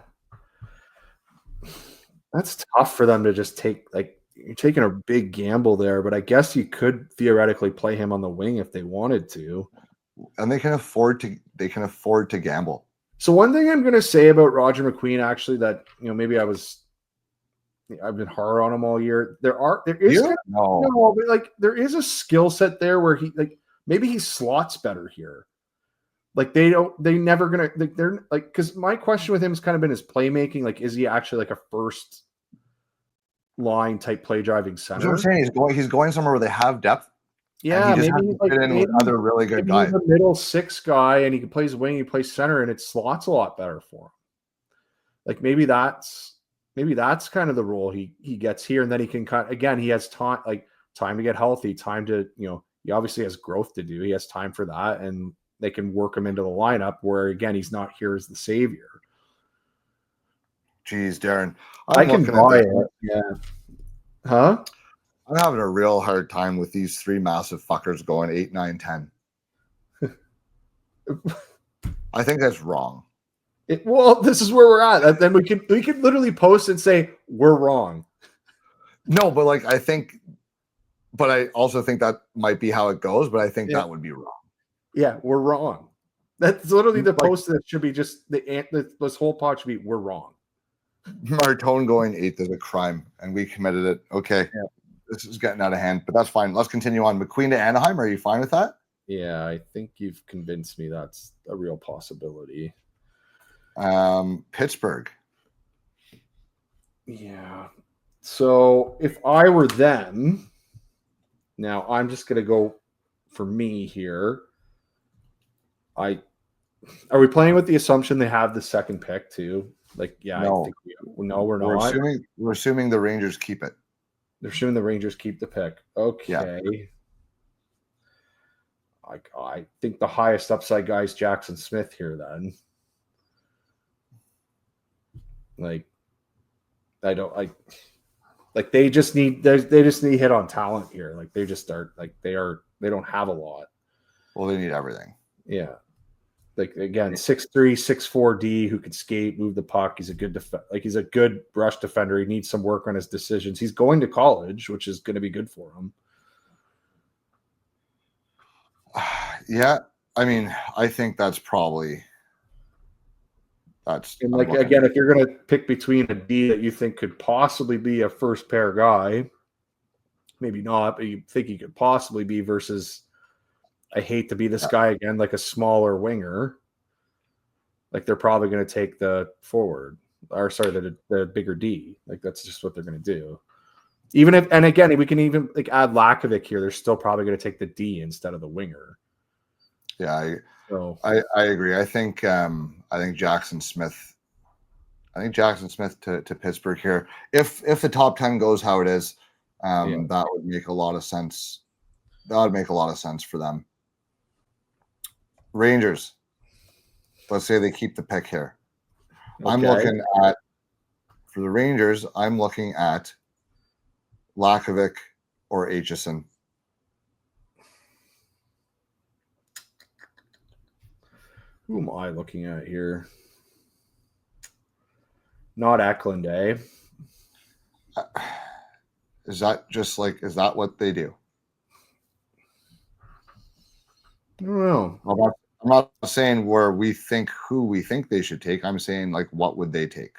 B: That's tough for them to just take. Like, you're taking a big gamble there, but I guess you could theoretically play him on the wing if they wanted to.
A: And they can afford to gamble.
B: So one thing I'm going to say about Roger McQueen, actually, that, maybe I've been hard on him all year. There is but like there is a skill set there where maybe he slots better here. Like they're like, because my question with him has kind of been his playmaking. Like, is he actually like a first line type play driving center?
A: That's what I'm saying. He's going somewhere where they have depth.
B: Yeah,
A: maybe he's like with other really good guys.
B: He's a middle 6 guy, and he can play his wing, he plays center, and it slots a lot better for him. Like maybe that's kind of the role he gets here, and then he can he has time to get healthy, time to he obviously has growth to do. He has time for that, and they can work him into the lineup where again he's not here as the savior.
A: Jeez, Darren,
B: I can buy it. Yeah. Huh?
A: I'm having a real hard time with these 3 massive fuckers going 8, 9, 10. I think that's wrong.
B: Well, this is where we're at. Then we could literally post and say we're wrong.
A: No, but I also think that might be how it goes. But I think that would be wrong.
B: Yeah, we're wrong. That's literally the post that should be just this whole pod should be we're wrong.
A: Martone going 8th is a crime, and we committed it. Okay. Yeah. This is getting out of hand, but that's fine. Let's continue on. McQueen to Anaheim. Are you fine with that?
B: Yeah, I think you've convinced me that's a real possibility.
A: Pittsburgh.
B: Yeah. So if I were them, now I'm just going to go for me here. Are we playing with the assumption they have the second pick too? Like, yeah,
A: no.
B: I think we're not.
A: We're assuming the Rangers keep it.
B: They're assuming the Rangers keep the pick. Okay. Yeah. I think the highest upside guy is Jackson Smith here then. Like, they just need hit on talent here. Like they just start they don't have a lot.
A: Well, they need everything.
B: Yeah. Like again, 6'3", 6'4" D who can skate, move the puck. He's a good he's a good rush defender. He needs some work on his decisions. He's going to college, which is going to be good for him.
A: Yeah, I mean, I think that's probably
B: and like again, if you're going to pick between a D that you think could possibly be a first pair guy, maybe not, but you think he could possibly be versus I hate to be this guy again, like a smaller winger. Like they're probably going to take the forward, or sorry, the bigger D. Like that's just what they're going to do. Even if, and again, we can even like add Lakovic here. They're still probably going to take the D instead of the winger.
A: Yeah, I agree. I think Jackson Smith. I think Jackson Smith to Pittsburgh here. If the top 10 goes how it is, that would make a lot of sense. That would make a lot of sense for them. Rangers. Let's say they keep the pick here. Okay. I'm looking at, for the Rangers, I'm looking at Lakovic or Aitchison.
B: Who am I looking at here? Not Eklund, eh?
A: Is that what they do?
B: I don't know.
A: I'm not saying who we think they should take. I'm saying like what would they take?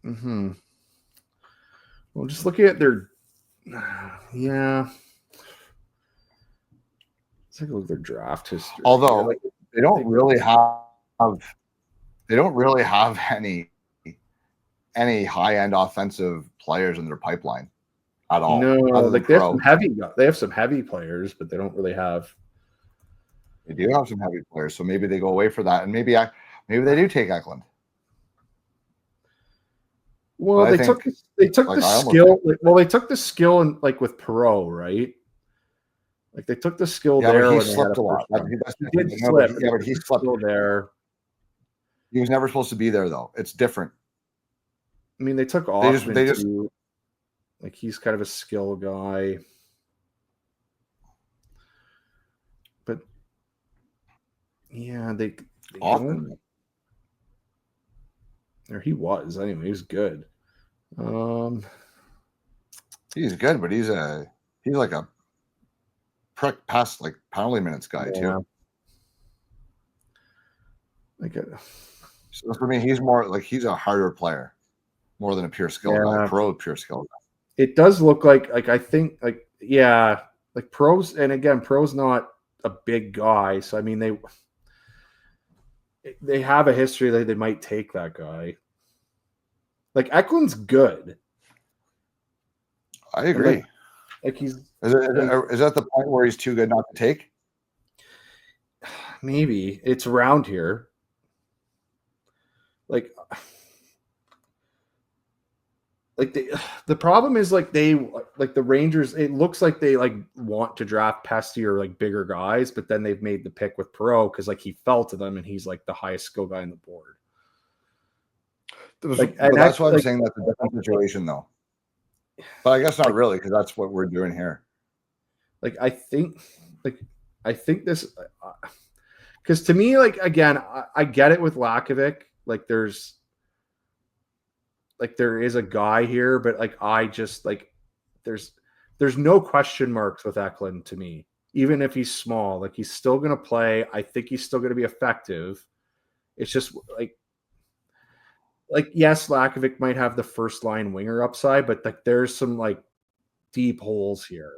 B: Mm-hmm. Well, just looking at their let's take a look at their draft history.
A: Although they don't really have any high-end offensive players in their pipeline at all.
B: No, like they have some heavy players, but they don't really have.
A: They do have some heavy players, so maybe they go away for that, and maybe they do take Eklund.
B: Well, they took the skill. They took the skill and like with Perreault, right? Like they took the skill there.
A: But he slipped a lot.
B: He did slip.
A: But he slipped
B: there.
A: He was never supposed to be there, though. It's different.
B: I mean, they took off. They just like he's kind of a skill guy, but yeah, they often. Or he was anyway. He was good.
A: He's good, but he's like a prick past like penalty minutes guy too. So for me, he's more like he's a harder player, more than a pure skill guy. Pure skill guy.
B: It does look like I think like pros, and again, pro's not a big guy, so I mean they have a history that they might take that guy. Like Eklund's good.
A: I agree.
B: Like he's
A: is that the point where he's too good not to take?
B: Maybe it's around here. Like the problem is like the Rangers, it looks like they like want to draft pesty or like bigger guys, but then they've made the pick with Perreault because like he fell to them and he's like the highest skill guy on the board.
A: But that's why I'm saying that's a different situation though. But I guess not really, because that's what we're doing here.
B: Like I think this because to me, like again, I get it with Lakovic. Like there is a guy here, but like I just like there's no question marks with Eklund to me. Even if he's small, like he's still gonna play. I think he's still gonna be effective. It's just like yes, Lakovic might have the first line winger upside, but like there's some like deep holes here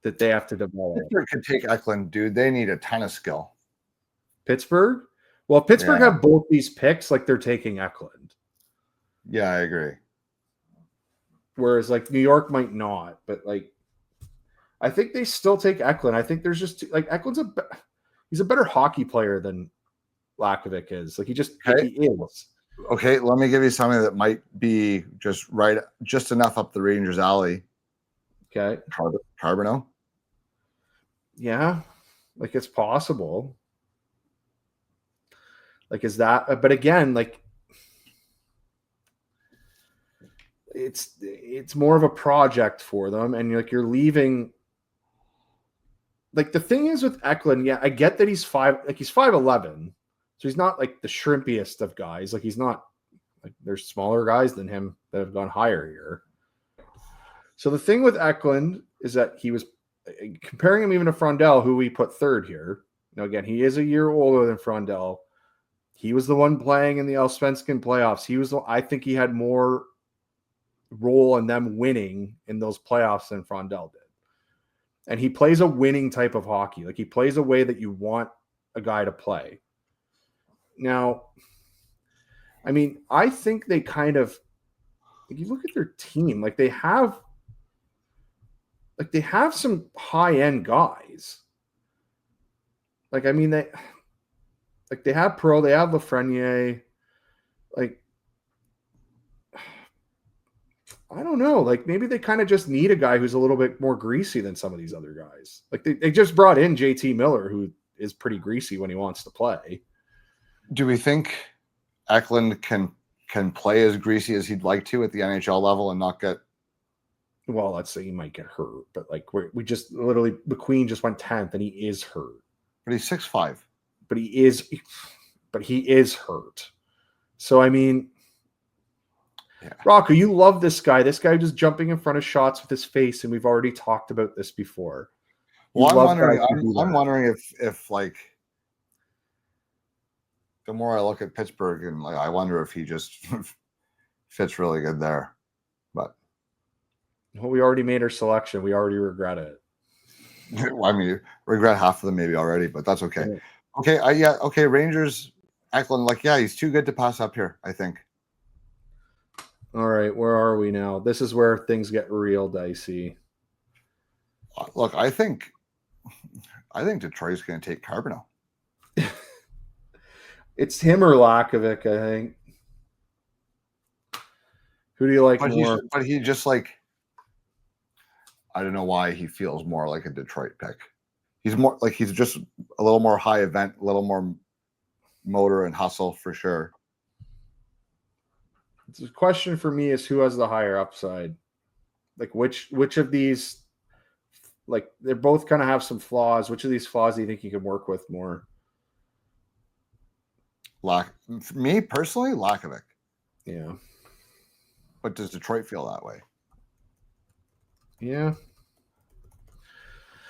B: that they have to develop.
A: Pittsburgh could take Eklund, dude. They need a ton of skill.
B: Pittsburgh? Well, if Pittsburgh have both these picks, like they're taking Eklund.
A: Yeah, I agree.
B: Whereas like New York might not, but like I think they still take Eklund. I think there's just like Eklund's he's a better hockey player than Lakovic is. Like he is.
A: Okay, let me give you something that might be just enough up the Rangers' alley.
B: Okay.
A: Carbonneau?
B: Yeah. Like it's possible. Like is that but again, like it's more of a project for them, and like you're leaving like the thing is with Eklund, yeah, I get that he's 5'11", so he's not like the shrimpiest of guys. Like he's not like there's smaller guys than him that have gone higher here. So the thing with Eklund is that he was comparing him even to Frondell, who we put third here. Now again, he is a year older than Frondell. He was the one playing in the Allsvenskan playoffs. I think he had more role in them winning in those playoffs than Frondell did. And he plays a winning type of hockey. Like he plays a way that you want a guy to play. Now, I mean, I think they kind of, if you look at their team, like they have some high-end guys. Like, I mean, they have Pro, they have Lafreniere. Like, I don't know. Like, maybe they kind of just need a guy who's a little bit more greasy than some of these other guys. Like, they just brought in JT Miller, who is pretty greasy when he wants to play.
A: Do we think Eklund can play as greasy as he'd like to at the NHL level and not get?
B: Well, let's say he might get hurt, but like we just literally McQueen just went 10th and he is hurt.
A: But he's 6'5".
B: But he is hurt. So I mean, yeah. Rocco, you love this guy. This guy just jumping in front of shots with his face, and we've already talked about this before.
A: Well, I'm wondering if like the more I look at Pittsburgh and like I wonder if he just fits really good there. But
B: well, we already made our selection. We already regret it.
A: I mean, regret half of them maybe already, but that's okay.
B: Yeah.
A: Okay, okay. Rangers, Eklund, like he's too good to pass up here, I think.
B: All right, where are we now? This is where things get real dicey.
A: Look, I think Detroit's going to take Carbonell.
B: It's him or Lakovic, I think. Who do you like more?
A: But he just like, I don't know why he feels more like a Detroit pick. He's more like he's just a little more high event, a little more motor and hustle for sure.
B: The question for me is who has the higher upside? Like which of these, like they both kind of have some flaws. Which of these flaws do you think you can work with more?
A: Me personally, Lakovic.
B: Yeah.
A: But does Detroit feel that way?
B: Yeah.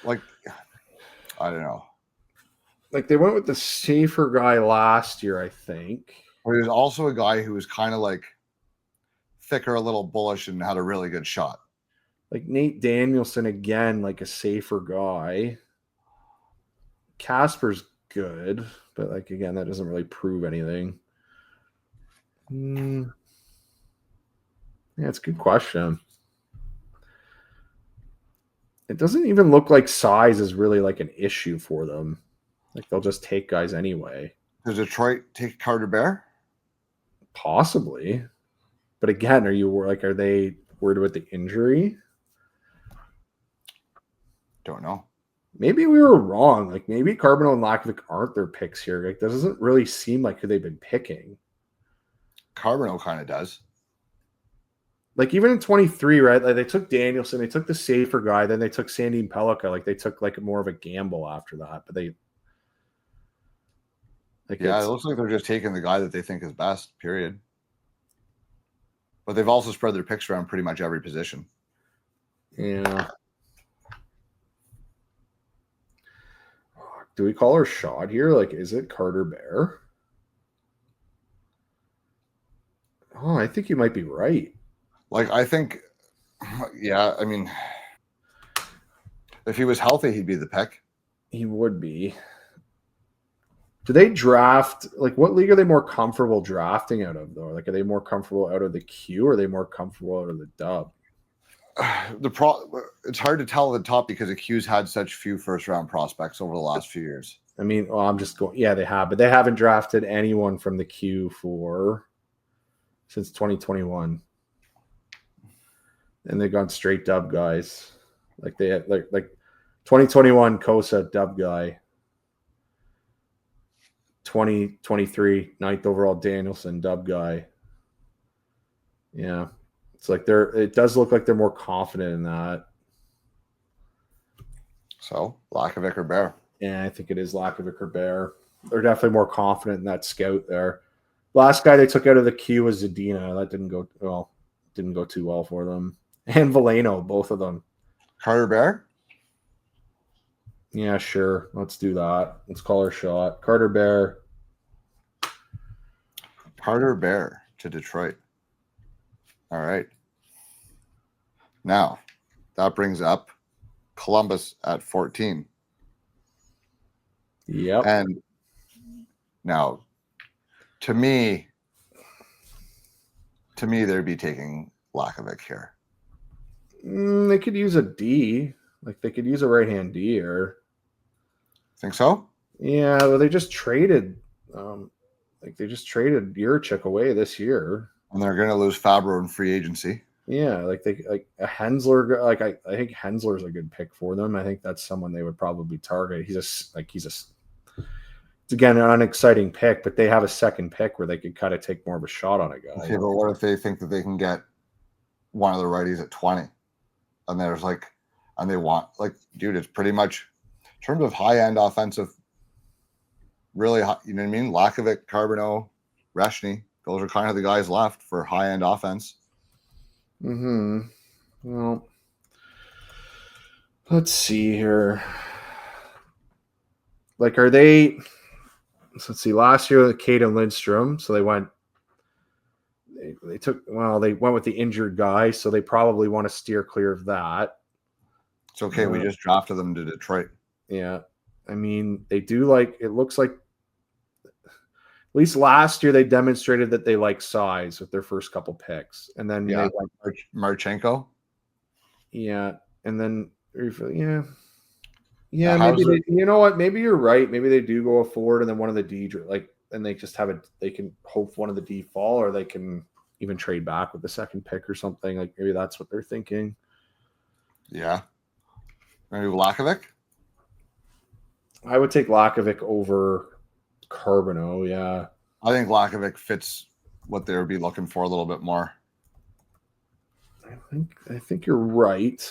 A: Like, I don't know.
B: Like they went with the Schaefer guy last year, I think.
A: But there's also a guy who was kind of like thicker, a little bullish, and had a really good shot.
B: Like Nate Danielson again, like a safer guy. Casper's good, but like again, that doesn't really prove anything. Yeah, it's a good question. It doesn't even look like size is really like an issue for them. Like they'll just take guys anyway.
A: Does Detroit take Carter Bear?
B: Possibly. But again, are they worried about the injury?
A: Don't know.
B: Maybe we were wrong. Like maybe Carbonell and Lakovic aren't their picks here. Like that doesn't really seem like who they've been picking.
A: Carbonell kind of does.
B: Like even in 23, right? Like they took Danielson, they took the safer guy, then they took Sandin Pellikka. Like they took like more of a gamble after that. But they
A: it looks like they're just taking the guy that they think is best, period. But they've also spread their picks around pretty much every position.
B: Yeah. Do we call her shot here? Like, is it Carter Bear? Oh, I think you might be right.
A: Like, I think, yeah, I mean, if he was healthy, he'd be the pick.
B: He would be. Do they draft, like, what league are they more comfortable drafting out of, though? Like, are they more comfortable out of the Q or are they more comfortable out of the dub?
A: It's hard to tell at the top because the Q's had such few first-round prospects over the last few years.
B: I mean, well, I'm just going, yeah, they have, but they haven't drafted anyone from the Q since 2021. And they've gone straight dub guys. Like they had like 2021 Kosa dub guy. 2023 9th overall Danielson dub guy. Yeah. It's like it does look like they're more confident in that.
A: So Lakovic or Bear?
B: Yeah, I think it is Lakovic or Bear. They're definitely more confident in that scout there. Last guy they took out of the queue was Zadina. That didn't go too well for them. And Veleno, both of them.
A: Carter Bear?
B: Yeah, sure. Let's do that. Let's call our shot. Carter Bear.
A: Carter Bear to Detroit. All right. Now, that brings up Columbus at 14.
B: Yep.
A: And now, to me, they'd be taking Lakovic here.
B: They could use a D. Like they could use a right-hand D or.
A: Think so?
B: Yeah, well, they just traded. They just traded Jurczyk away this year.
A: And they're going to lose Fabro in free agency.
B: Yeah, like a Hensler. Like I think Hensler's a good pick for them. I think that's someone they would probably target. It's again an unexciting pick, but they have a second pick where they could kind of take more of a shot on a guy.
A: Okay, but what if they think that they can get one of the righties at 20, and there's and they want dude, it's pretty much in terms of high end offensive. Really, you know what I mean? Lakovic, Carbonneau, Reshny. Those are kind of the guys left for high end offense.
B: Well, let's see here. Are they? Let's see. Last year, with Caden Lindstrom, so they went. They went with the injured guy, so they probably want to steer clear of that.
A: It's okay. We just drafted them to Detroit.
B: Yeah, I mean they do it looks like. At least last year, they demonstrated that they like size with their first couple picks, and then they went
A: Marchenko.
B: Yeah, and then maybe you know what? Maybe you're right. Maybe they do go forward, and then one of the D and they just have it. They can hope one of the D fall, or they can even trade back with the second pick or something. Like maybe that's what they're thinking.
A: Yeah, maybe Lakovic.
B: I would take Lakovic over Carbonneau. Yeah,
A: I think Lakovic fits what they would be looking for a little bit more.
B: I think you're right.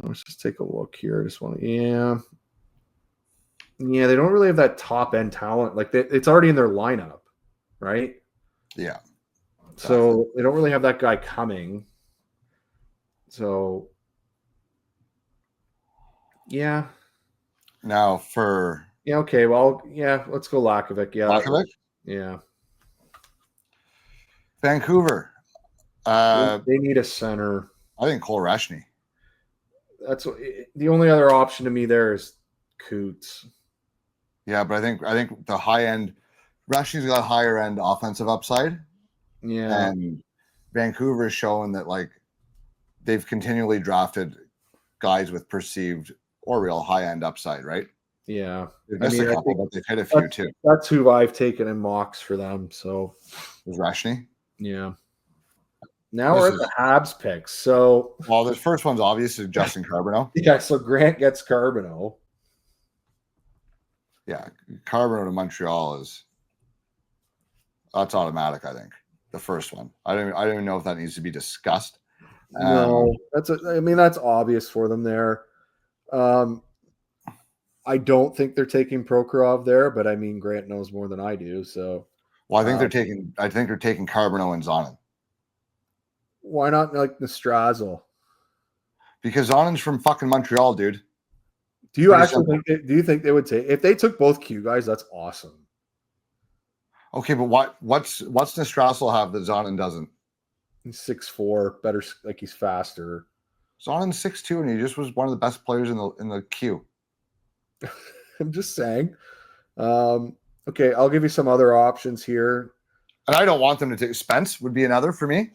B: Let's just take a look here. I just want to, yeah, they don't really have that top end talent. It's already in their lineup, right?
A: Yeah.
B: So they don't really have that guy coming. So, yeah.
A: Now for
B: okay. Well, let's go Lakovic. Yeah,
A: Lakovic.
B: Yeah.
A: Vancouver.
B: They need a center.
A: I think Cole Reshny.
B: That's the only other option to me there is Coots.
A: Yeah, but I think the high end Reshny's got higher end offensive upside.
B: Yeah.
A: And Vancouver's showing that they've continually drafted guys with perceived or real high end upside, right?
B: Yeah.
A: They've missed a couple, but they've hit a few too.
B: That's who I've taken in mocks for them. So
A: is Reshny.
B: Yeah. Now we're at the Habs picks. So,
A: the first one's obvious is Justin Carbonneau.
B: Yeah, so Grant gets Carbonneau.
A: Yeah, Carbonneau to Montreal that's automatic. I think the first one. I don't even know if that needs to be discussed.
B: No, that's obvious for them there. I don't think they're taking Prokhorov there, but Grant knows more than I do. So,
A: I think they're taking Carbonneau and Zonin.
B: Why not Nestrazel?
A: Because Zonin's from fucking Montreal, dude.
B: Do you actually do you think they would take if they took both Q guys? That's awesome.
A: Okay, but what's Nestrazel have that Zonin doesn't?
B: He's 6'4", better, he's faster.
A: Zonin's 6'2", and he just was one of the best players in the queue.
B: I'm just saying. Okay, I'll give you some other options here.
A: And I don't want them to take Spence would be another for me.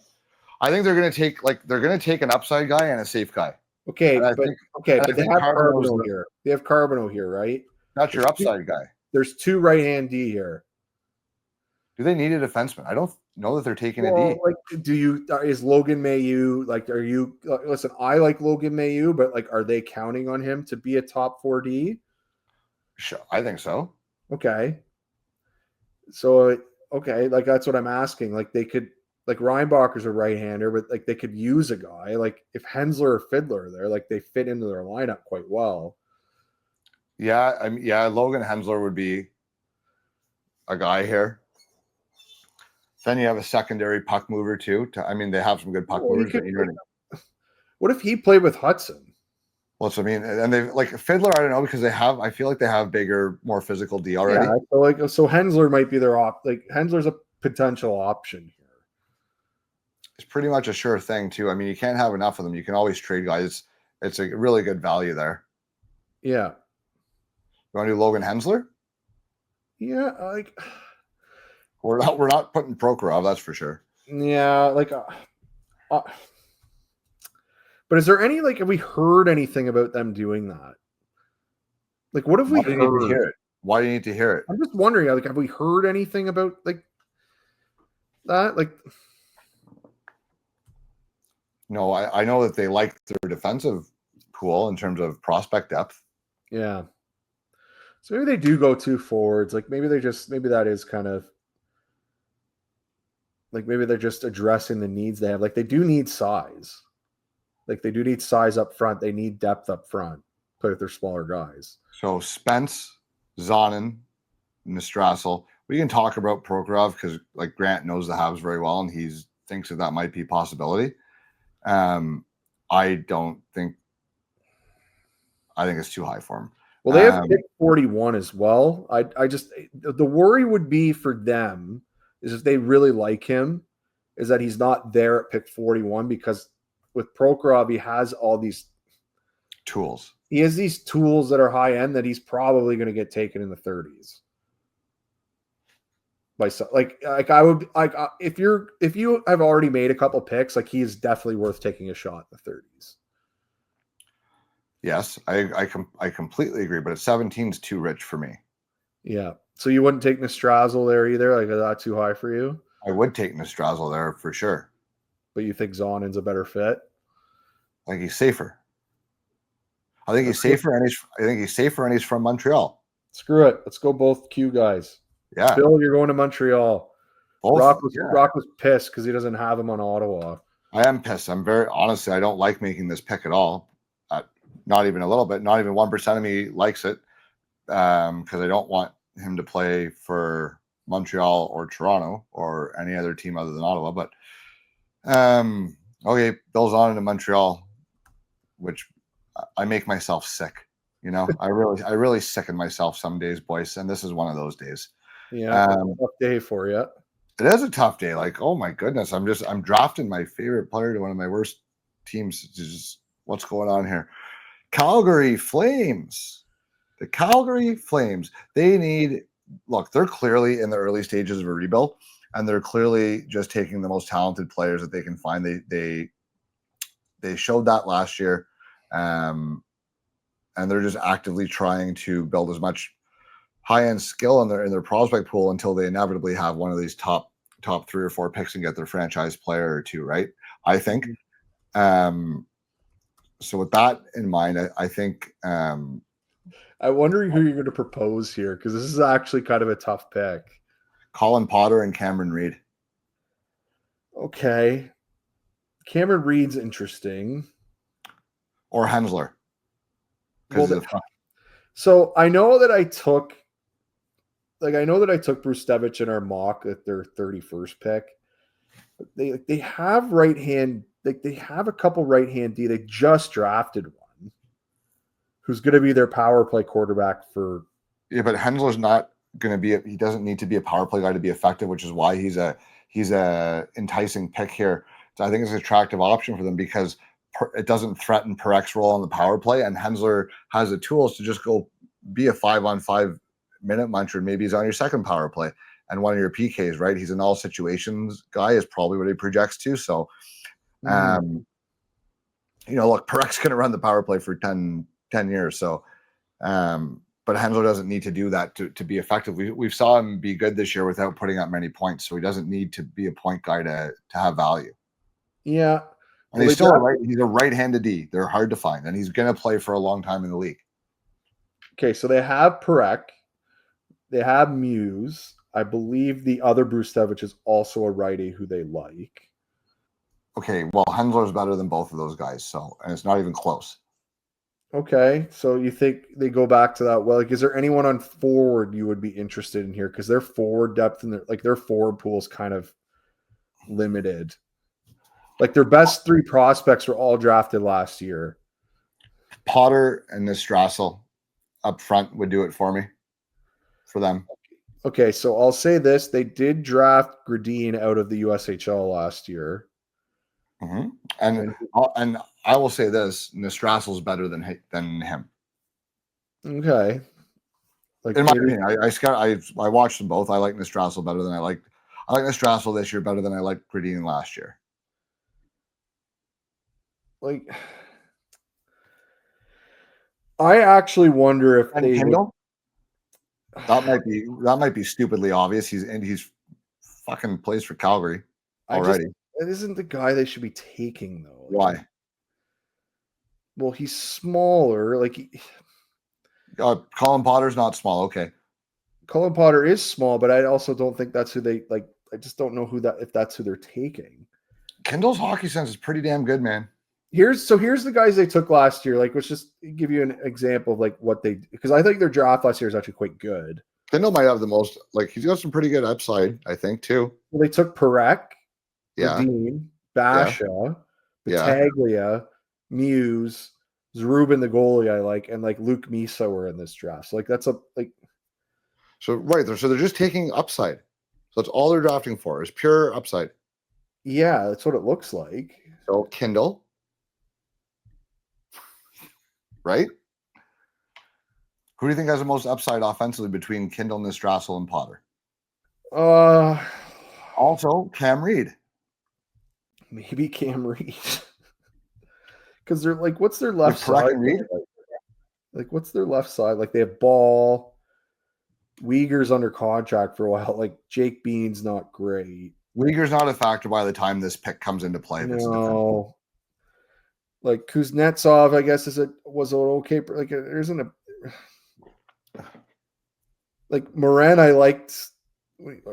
A: I think they're going to take an upside guy and a safe guy.
B: Okay, but they have Carbonneau here. They have Carbonneau here, right?
A: That's your upside guy.
B: There's two right-hand D here.
A: Do they need a defenseman? I don't know that they're taking a D.
B: Is Logan Mailloux are you listen, I like Logan Mailloux, but are they counting on him to be a top 4D?
A: Sure, I think so.
B: Okay. So that's what I'm asking. They could like Reinbacher's a right-hander, but like they could use a guy. Like if Hensler or Fiddler are there, like they fit into their lineup quite well.
A: Yeah, Logan Hensler would be a guy here. Then you have a secondary puck mover too. They have some good puck movers, but
B: what if he played with Hudson?
A: Well, so and they like Fiddler. I don't know because I feel like they have bigger, more physical D already.
B: Yeah, so Hensler might be their like Hensler's a potential option here.
A: It's pretty much a sure thing too. I mean, you can't have enough of them. You can always trade guys. It's a really good value there.
B: Yeah.
A: You want to do Logan Hensler?
B: Yeah, like
A: we're not putting Prokhorov, that's for sure.
B: Yeah, like but is there any have we heard anything about them doing that? Like what have we heard?
A: Why do you need to hear it?
B: I'm just wondering, like, have we heard anything about like that? Like
A: no, I know that they like their defensive pool in terms of prospect depth.
B: Yeah. So maybe they do go 2 forwards. Like maybe that is kind of like maybe they're just addressing the needs they have. Like they do need size. Like they do need size up front. They need depth up front. Play with their smaller guys.
A: So Spence, Zonin, Nestrassel. We can talk about Prokhorov because like Grant knows the Habs very well and he thinks that might be a possibility. I think it's too high for him.
B: Well, they have pick 41 as well. I just the worry would be for them is if they really like him, is that he's not there at pick 41 because with Prokhorov he has all these
A: tools.
B: He has these tools that are high end that he's probably going to get taken in the 30s. By I would if you have already made a couple picks, like he is definitely worth taking a shot in the 30s.
A: Yes, I completely agree, but at 17 is too rich for me.
B: Yeah. So you wouldn't take Nestrassel there either? Like, is that too high for you?
A: I would take Nestrassel there for sure.
B: But you think Zonin's a better fit?
A: I think he's safer. I think he's safer, and he's from Montreal.
B: Screw it. Let's go both Q guys.
A: Yeah.
B: Bill, you're going to Montreal.
A: Both,
B: Rock was pissed because he doesn't have him on Ottawa.
A: I am pissed. I'm honestly, I don't like making this pick at all. Not even a little bit. Not even 1% of me likes it because I don't want him to play for Montreal or Toronto or any other team other than Ottawa. But okay, Bill's on to Montreal, which I make myself sick. You know, I really sicken myself some days, Boyce, and this is one of those days.
B: Yeah, tough day for you.
A: It is a tough day. Like, oh my goodness, I'm drafting my favorite player to one of my worst teams. Just what's going on here? Calgary Flames. The Calgary Flames. They're clearly in the early stages of a rebuild, and they're clearly just taking the most talented players that they can find. They showed that last year, and they're just actively trying to build as much high-end skill in their prospect pool until they inevitably have one of these top 3 or 4 picks and get their franchise player or two, right? I think. So with that in mind, I think I'm
B: wondering who you're going to propose here because this is actually kind of a tough pick.
A: Colin Potter and Cameron Reed.
B: Okay. Cameron Reed's interesting.
A: Or Hensler.
B: So I know that I took Brustevich in our mock at their 31st pick. They have right hand. They have a couple right hand D. They just drafted one who's going to be their power play quarterback for.
A: Yeah, but Hensler's not going to be. He doesn't need to be a power play guy to be effective, which is why he's a enticing pick here. So I think it's an attractive option for them because it doesn't threaten Parek's role on the power play, and Hensler has the tools to just go be a 5-on-5 minute muncher. Maybe he's on your second power play and one of your PKs, right? He's an all situations guy is probably what he projects to. So, look, Parek's going to run the power play for 10 years. So, but Hensler doesn't need to do that to be effective. We saw him be good this year without putting up many points. So he doesn't need to be a point guy to have value.
B: Yeah.
A: And he's a right-handed D. They're hard to find, and he's going to play for a long time in the league.
B: Okay, so they have Parek, they have Muse, I believe the other Brustevich is also a righty who they like.
A: Okay, well, Hensler's better than both of those guys, and it's not even close.
B: Okay, so you think they go back to that? Well, like, is there anyone on forward you would be interested in here? Because their forward depth and their forward pool is kind of limited. Like their best 3 prospects were all drafted last year.
A: Potter and Strassel up front would do it for me, for them.
B: Okay, so I'll say this: they did draft Gradine out of the USHL last year.
A: Mm-hmm. And I will say this: Strassel's better than him.
B: Okay. Like
A: in my opinion, I watched them both. I like Strassel better than I like Strassel this year better than I liked Gradine last year.
B: Like, I actually wonder if
A: and
B: they
A: Kindle. That might be stupidly obvious. He's fucking plays for Calgary already.
B: It isn't the guy they should be taking though.
A: Why?
B: Well, he's smaller. Like
A: Colin Potter's not small. Okay.
B: Colin Potter is small, but I also don't think that's who they like. I just don't know if that's who they're taking.
A: Kindle's hockey sense is pretty damn good, man.
B: Here's the guys they took last year. Like, let's just give you an example of like what they, because I think their draft last year is actually quite good.
A: Kindle might have the most, like, he's got some pretty good upside, I think, too.
B: Well, they took Parekh,
A: yeah,
B: Radim, Basha, Battaglia, Muse, Zrubin, the goalie I like, and like Luke Misa were in this draft. So like that's a like.
A: So right there, so they're just taking upside. So that's all they're drafting for is pure upside.
B: Yeah, that's what it looks like.
A: So Kindle, right? Who do you think has the most upside offensively between Kindle, Strassel, and Potter? Also Cam Reed.
B: Maybe Cam Reed. Because they're like, what's their left side? Like, what's their left side? Like, they have Ball. Uyghur's under contract for a while. Like, Jake Bean's not great.
A: Uyghur's not a factor by the time this pick comes into play.
B: No. Like, Kuznetsov, I guess, was an okay. Like, there isn't a. Like, Moran, I liked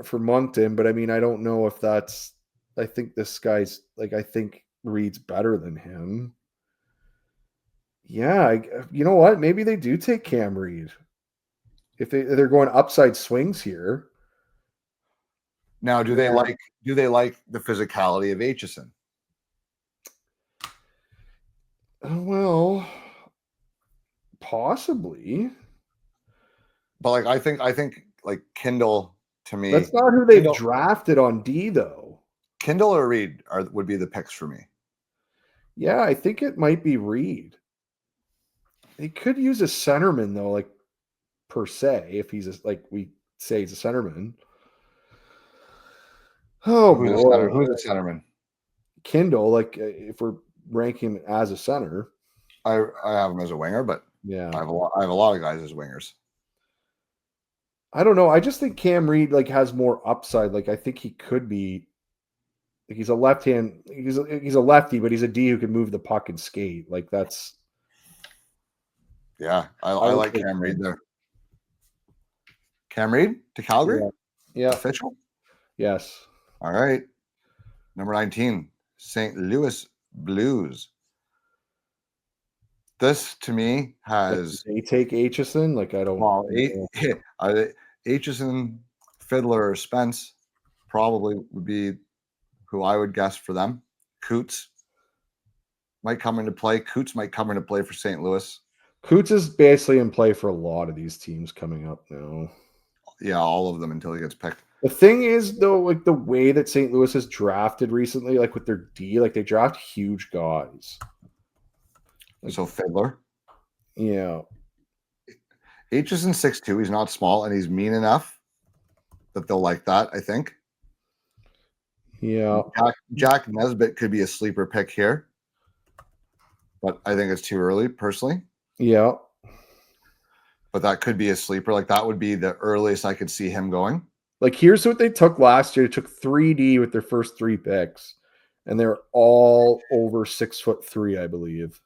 B: for Moncton, but I mean, I don't know if that's. I think this guy's like, I think Reed's better than him. Yeah, you know what? Maybe they do take Cam Reed if they're going upside swings here.
A: Now, do they like the physicality of Aitchison?
B: Well, possibly.
A: But like, I think like Kindle to me.
B: That's not who they've drafted on D though.
A: Kindle or Reed would be the picks for me.
B: Yeah, I think it might be Reed. They could use a centerman though, like per se, if he's like we say he's a centerman. Oh,
A: who's a centerman?
B: Kindle, like if we're ranking him as a center.
A: I have him as a winger, but
B: yeah,
A: I have a lot of guys as wingers.
B: I don't know. I just think Cam Reed like has more upside. Like I think he could be. Like he's a left-hand. He's a lefty, but he's a D who can move the puck and skate. Like that's.
A: Yeah, I like Cam Reed there. Cam Reed to Calgary?
B: Yeah.
A: Official?
B: Yes.
A: All right. Number 19, St. Louis Blues. This to me has.
B: They take Aitchison? Like I don't.
A: Well, Aitchison, Fiddler, or Spence probably would be who I would guess for them. Coots might come into play. Coots might come into play for St. Louis.
B: Coots is basically in play for a lot of these teams coming up now.
A: Yeah, all of them until he gets picked.
B: The thing is, though, like the way that St. Louis has drafted recently, like with their D, like they draft huge guys.
A: Like, so Fiddler.
B: Yeah.
A: Aitchison 6'2". He's not small, and he's mean enough that they'll like that, I think.
B: Yeah.
A: Jack Nesbitt could be a sleeper pick here, but I think it's too early, personally.
B: Yeah.
A: But that could be a sleeper. Like that would be the earliest I could see him going.
B: Like here's what they took last year. They took 3D with their first 3 picks, and they're all over 6'3", I believe.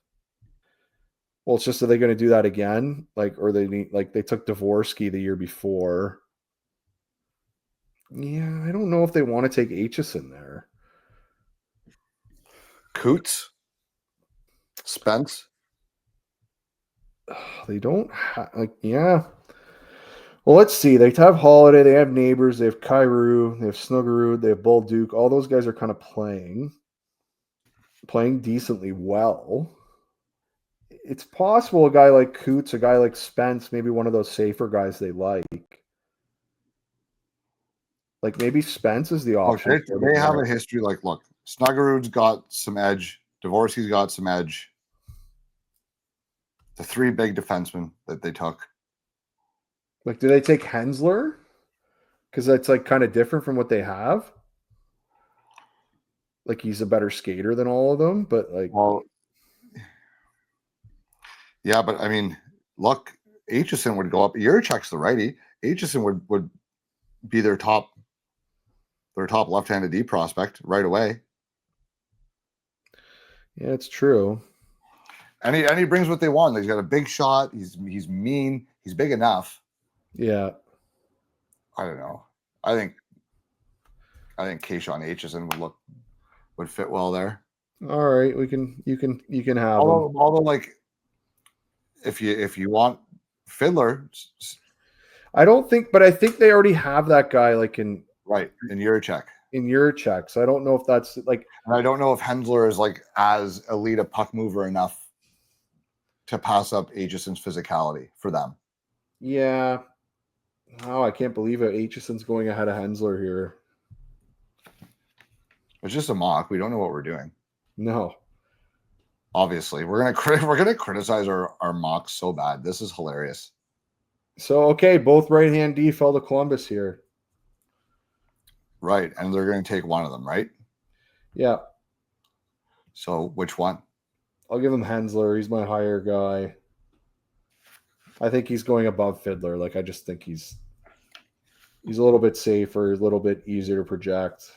B: Well, it's just, are they going to do that again? Like, or they need, like they took Dvorsky the year before. Yeah, I don't know if they want to take Aitchison there.
A: Coots, Spence.
B: They don't yeah. Well, let's see. They have Holiday, they have Neighbors, they have Kyrou, they have Snuggerud, they have Bolduc. All those guys are kind of playing decently well. It's possible a guy like Coots, a guy like Spence, maybe one of those safer guys they like. Like maybe Spence is the option.
A: Okay, they have a history. Like, look, Snuggerud's got some edge. Dvorsky's got some edge. The three big defensemen that they took.
B: Like, do they take Hensler? Because that's like kind of different from what they have. Like he's a better skater than all of them, but like,
A: well, yeah, but I mean, look, Aitchison would go up. Yurichek's the righty. Aitchison would be their top left-handed D prospect right away.
B: Yeah, it's true.
A: And he brings what they want. He's got a big shot. He's mean. He's big enough.
B: Yeah.
A: I don't know. I think Keishon Aitchison would fit well there.
B: All right, you can have him.
A: Although like if you want Fiddler,
B: I don't think, but I think they already have that guy like in
A: Yurichek.
B: In Yurichek. So I don't know if that's like,
A: and I don't know if Hensler is like as elite a puck mover enough to pass up Aitchison's physicality for them.
B: Yeah. Oh, I can't believe it. Aitchison's going ahead of Hensler here.
A: It's just a mock. We don't know what we're doing.
B: No.
A: Obviously, we're gonna criticize our mocks so bad. This is hilarious.
B: So okay, both right-hand D fell to Columbus here.
A: Right, and they're going to take one of them, right?
B: Yeah.
A: So which one?
B: I'll give him Hensler. He's my higher guy. I think he's going above Fiddler. Like I just think he's a little bit safer, a little bit easier to project.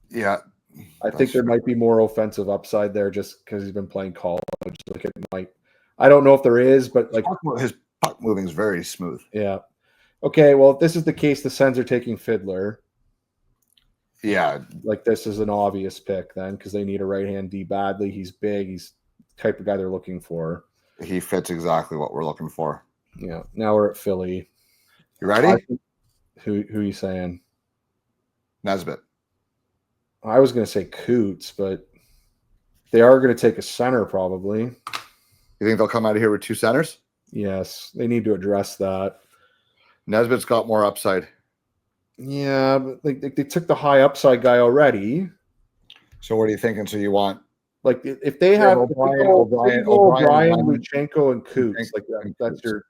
A: Yeah.
B: I think there might be more offensive upside there just because he's been playing college. Like it might. I don't know if there is, but like
A: his puck moving is very smooth.
B: Yeah. Okay, well, if this is the case, the Sens are taking Fiddler.
A: Yeah.
B: Like this is an obvious pick then because they need a right-hand D badly. He's big. He's the type of guy they're looking for.
A: He fits exactly what we're looking for.
B: Yeah. Now we're at Philly.
A: You ready?
B: Who are you saying?
A: Nesbitt.
B: I was going to say Coots, but they are going to take a center probably.
A: You think they'll come out of here with two centers?
B: Yes. They need to address that.
A: Nesbitt's got more upside.
B: Yeah, but like they took the high upside guy already.
A: So what are you thinking? So you want
B: like if they have O'Brien, Luchenko, and Coots, like that's your.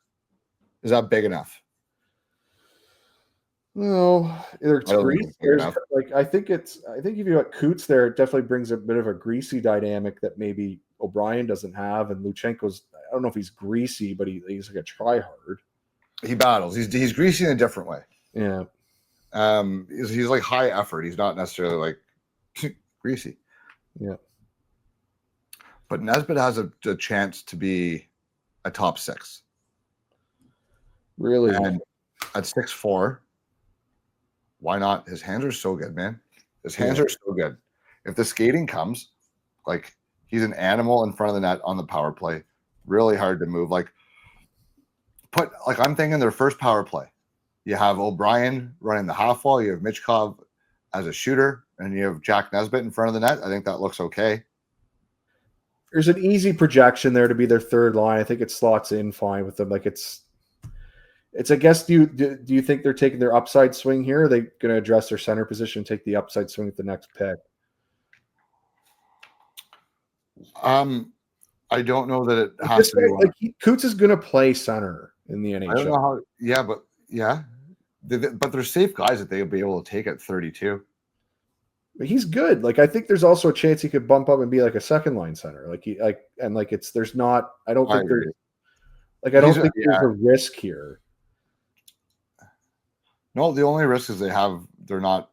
A: Is that big enough?
B: No, it's greasy. Like I think if you got Coots there, it definitely brings a bit of a greasy dynamic that maybe O'Brien doesn't have, and Luchenko's. I don't know if he's greasy, but he's like a tryhard.
A: He battles. He's greasy in a different way.
B: Yeah.
A: He's like high effort. He's not necessarily like greasy.
B: Yeah.
A: But Nesbitt has a chance to be a top six.
B: Really?
A: And at 6'4", why not? His hands are so good, man. His hands are so good. If the skating comes, like he's an animal in front of the net on the power play. Really hard to move. I'm thinking their first power play. You have O'Brien running the half wall. You have Michkov as a shooter, and you have Jack Nesbitt in front of the net. I think that looks okay.
B: There's an easy projection there to be their third line. I think it slots in fine with them. Like it's. I guess. Do you think they're taking their upside swing here? Or are they going to address their center position, and take the upside swing at the next pick?
A: I don't know that it has to be.
B: Like Coots is going to play center in the NHL.
A: I don't know how. Yeah, but yeah. But they're safe guys that they'll be able to take at 32.
B: But he's good. Like I think there's also a chance he could bump up and be like a second line center. There's not. I don't think there's. Like I don't think there's a risk here.
A: No, the only risk is they're not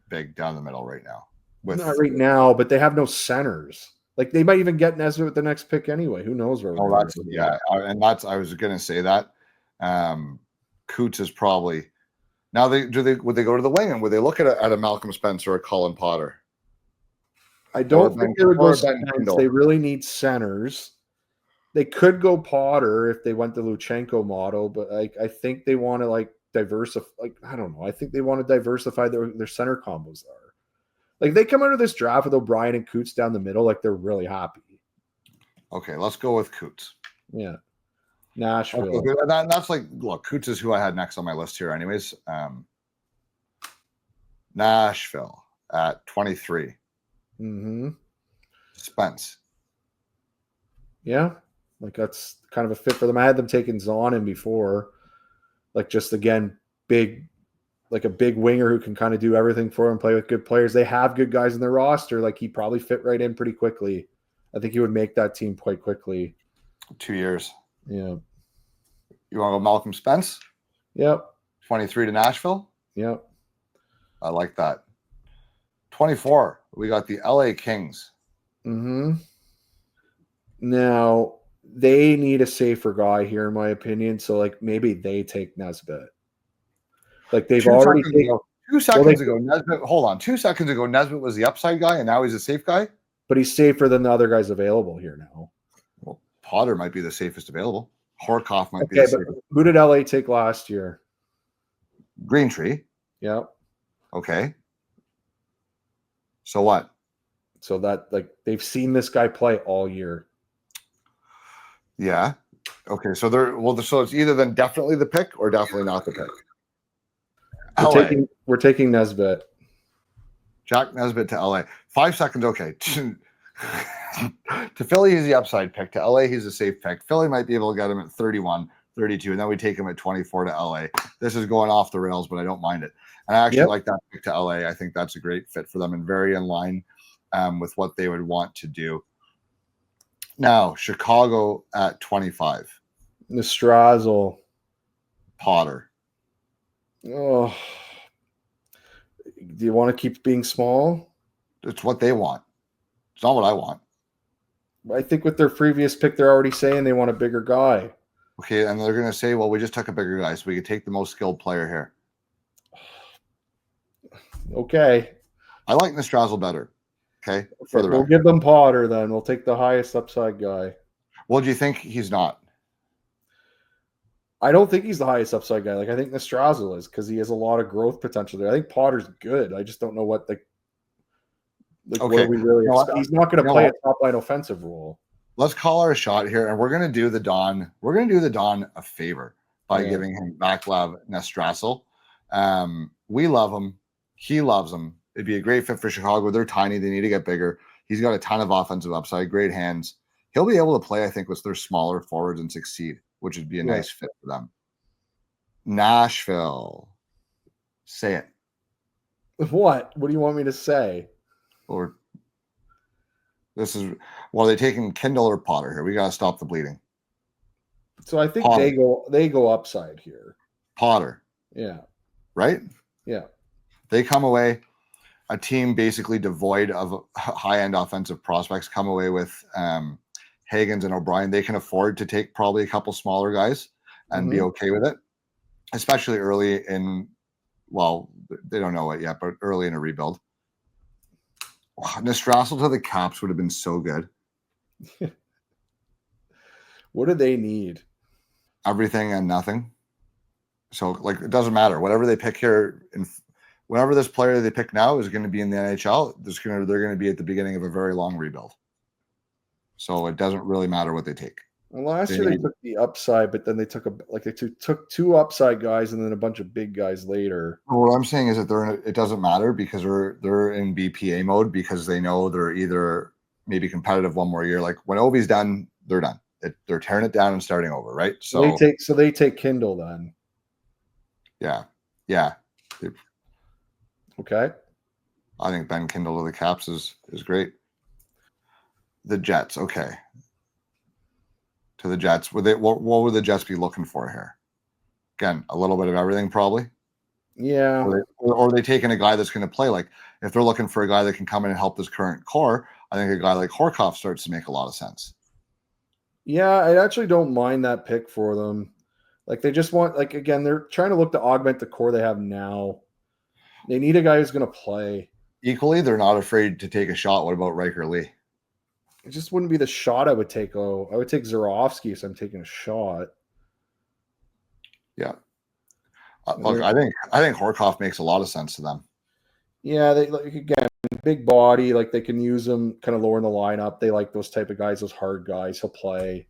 A: big down the middle right now.
B: Not right now, but they have no centers. Like they might even get Nesbitt with the next pick anyway. Who knows where?
A: I was going to say that. Coots is probably Now, would they go to the wing and would they look at a Malcolm Spence or a Colin Potter?
B: I don't think they would go Spence.
A: Kindle.
B: They really need centers. They could go Potter if they went the Luchenko model, but I think they want to like diversify. Like, I don't know. I think they want to diversify their center combos there. Like, they come out of this draft with O'Brien and Coots down the middle, like they're really happy.
A: Okay, let's go with Coots.
B: Yeah. Nashville.
A: Okay, that's like, look, Coots is who I had next on my list here anyways. Nashville at 23.
B: Mm-hmm.
A: Spence.
B: Yeah. Like, that's kind of a fit for them. I had them taking Zonin before. Like, just, again, like a big winger who can kind of do everything for them, play with good players. They have good guys in their roster. Like, he probably fit right in pretty quickly. I think he would make that team quite quickly.
A: 2 years.
B: Yeah.
A: You want to go Malcolm Spence?
B: Yep.
A: 23 to Nashville?
B: Yep.
A: I like that. 24, we got the LA Kings.
B: Mm-hmm. Now, they need a safer guy here, in my opinion. So, like, maybe they take Nesbitt. Like, they've already taken...
A: 2 seconds ago, Nesbitt... Hold on. 2 seconds ago, Nesbitt was the upside guy, and now he's a safe guy?
B: But he's safer than the other guys available here now.
A: Well, Potter might be the safest available. Horkoff might be the safest.
B: Who did LA take last year?
A: Green Tree.
B: Yep.
A: Okay. So what?
B: So that, like, they've seen this guy play all year.
A: Yeah. Okay. So so it's either then definitely the pick or definitely not the pick.
B: We're taking Nesbitt.
A: Jack Nesbitt to LA. 5 seconds. Okay. To Philly, he's the upside pick. To LA, he's a safe pick. Philly might be able to get him at 31, 32, and then we take him at 24 to LA. This is going off the rails, but I don't mind it. And I actually like that pick to LA. I think that's a great fit for them and very in line with what they would want to do. Now, Chicago at 25.
B: Nestrazel.
A: Potter.
B: Oh. Do you want to keep being small?
A: It's what they want. It's not what I want.
B: I think with their previous pick, they're already saying they want a bigger guy.
A: Okay, and they're going to say, well, we just took a bigger guy, so we could take the most skilled player here.
B: Okay.
A: I like Nestrazel better. Okay,
B: we'll give them Potter then. We'll take the highest upside guy.
A: Well, do you think he's not?
B: I don't think he's the highest upside guy. Like, I think Nestrazel is, because he has a lot of growth potential there. I think Potter's good. I just don't know what what we really expect. He's not going to play a top line offensive role.
A: Let's call our shot here, and we're going to do the Don. We're going to do the Don a favor by giving him Vaclav Nestrazel. We love him. He loves him. It'd be a great fit for Chicago. They're tiny. They need to get bigger. He's got a ton of offensive upside, great hands. He'll be able to play, I think, with their smaller forwards and succeed, which would be a nice fit for them. Nashville. Say it.
B: What? What do you want me to say?
A: Or are they taking Kindle or Potter here? We got to stop the bleeding.
B: So I think they go upside here.
A: Potter.
B: Yeah.
A: Right?
B: Yeah.
A: They come away, a team basically devoid of high-end offensive prospects, come away with Hagens and O'Brien. They can afford to take probably a couple smaller guys and be okay with it, especially early in, well, they don't know it yet, but early in a rebuild. Nestrazel to the Caps would have been so good.
B: What do they need?
A: Everything and nothing. So, like, it doesn't matter. Whatever they pick here, whenever this player they pick now is going to be in the NHL, they're going to be at the beginning of a very long rebuild. So it doesn't really matter what they take.
B: Well, last year they took the upside, but then they took took two upside guys and then a bunch of big guys later.
A: What I'm saying is that it doesn't matter because they're in BPA mode because they know they're either maybe competitive one more year. Like when Ovi's done, they're done. They're tearing it down and starting over, right? So
B: they take Kindle then.
A: Yeah.
B: Okay.
A: I think Ben Kindle to the Caps is great. The Jets, okay. To the Jets, what would the Jets be looking for here? Again, a little bit of everything, probably.
B: Yeah.
A: Or are they taking a guy that's going to play? Like, if they're looking for a guy that can come in and help this current core, I think a guy like Horkoff starts to make a lot of sense.
B: Yeah, I actually don't mind that pick for them. Like they just want, like, again, they're trying to look to augment the core they have now. They need a guy who's going to play.
A: Equally, they're not afraid to take a shot. What about Riker Lee?
B: It just wouldn't be the shot I would take. Oh, I would take Zarovsky if I'm taking a shot.
A: Yeah. Look, I think Horkoff makes a lot of sense to them.
B: Yeah, they, like, again, big body, like they can use him kind of lower in the lineup. They like those type of guys, those hard guys. He'll play.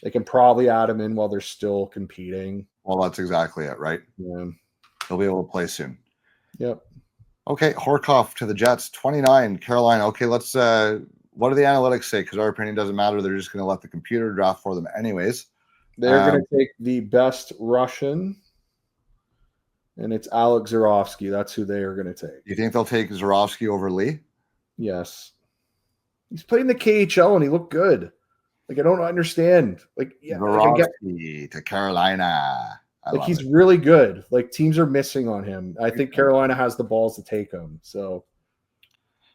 B: They can probably add him in while they're still competing.
A: Well, that's exactly it, right?
B: Yeah.
A: He'll be able to play soon.
B: Yep.
A: Okay, Horkoff to the Jets, 29, Carolina. Okay, let's what do the analytics say? Because our opinion doesn't matter. They're just going to let the computer draft for them anyways.
B: They're going to take the best Russian, and it's Alex Zarovsky. That's who they are going to take.
A: You think they'll take Zarovsky over Lee?
B: Yes. He's played in the KHL, and he looked good. Like, I don't understand. Like, yeah,
A: Zarovsky to Carolina.
B: Like, he's really good. Like, teams are missing on him. I think Carolina has the balls to take him. So,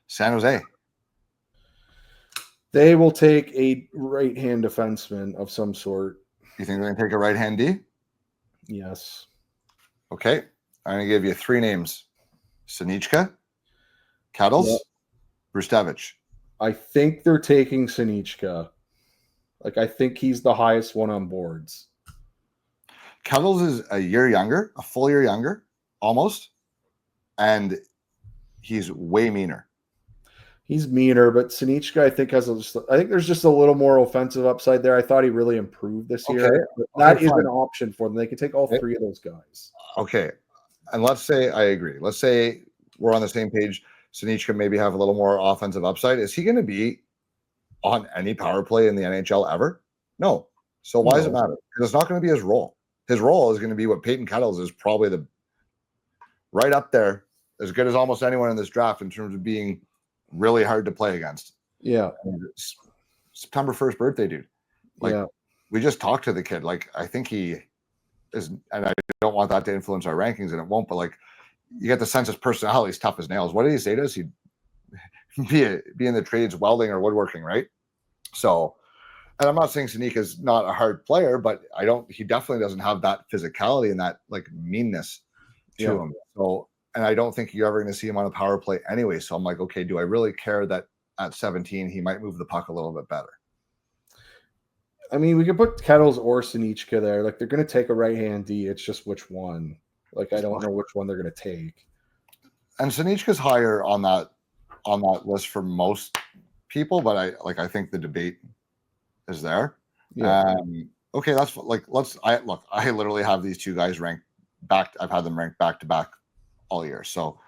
A: San Jose.
B: They will take a right-hand defenseman of some sort.
A: You think they're going to take a right-hand D?
B: Yes.
A: Okay. I'm going to give you 3 names. Sinichka, Kettles,
B: Yep.
A: Brustevich.
B: I think they're taking Sinichka. Like, I think he's the highest one on boards.
A: Kettles is a year younger, a full year younger, almost. And he's way meaner.
B: He's meaner, but Sinichka, I think, I think there's just a little more offensive upside there. I thought he really improved this year. But that is an option for them. They can take all 3 of those guys.
A: Okay. And let's say I agree. Let's say we're on the same page. Sinichka maybe have a little more offensive upside. Is he going to be on any power play in the NHL ever? No. So why does it matter? Because it's not going to be his role. His role is going to be what Peyton Kettles is, probably the right up there, as good as almost anyone in this draft in terms of being really hard to play against.
B: Yeah.
A: September 1st birthday, dude. Like,
B: yeah.
A: We just talked to the kid. Like, I think he is, and I don't want that to influence our rankings, and it won't, but like, you get the sense his personality is tough as nails. What did he say to us? He'd be in the trades, welding or woodworking, right? So, and I'm not saying Senika's not a hard player, but he definitely doesn't have that physicality and that like meanness to him. So, and I don't think you're ever going to see him on a power play anyway. So I'm like, okay, do I really care that at 17 he might move the puck a little bit better?
B: I mean, we could put Kettles or Sinichka there. Like, they're going to take a right-hand D. It's just which one. Like, I don't know which one they're going to take.
A: And Sinichka's higher on that list for most people, but I think the debate is there.
B: Yeah.
A: Okay, that's like I literally have these 2 guys ranked back. I've had them ranked back to back all year. So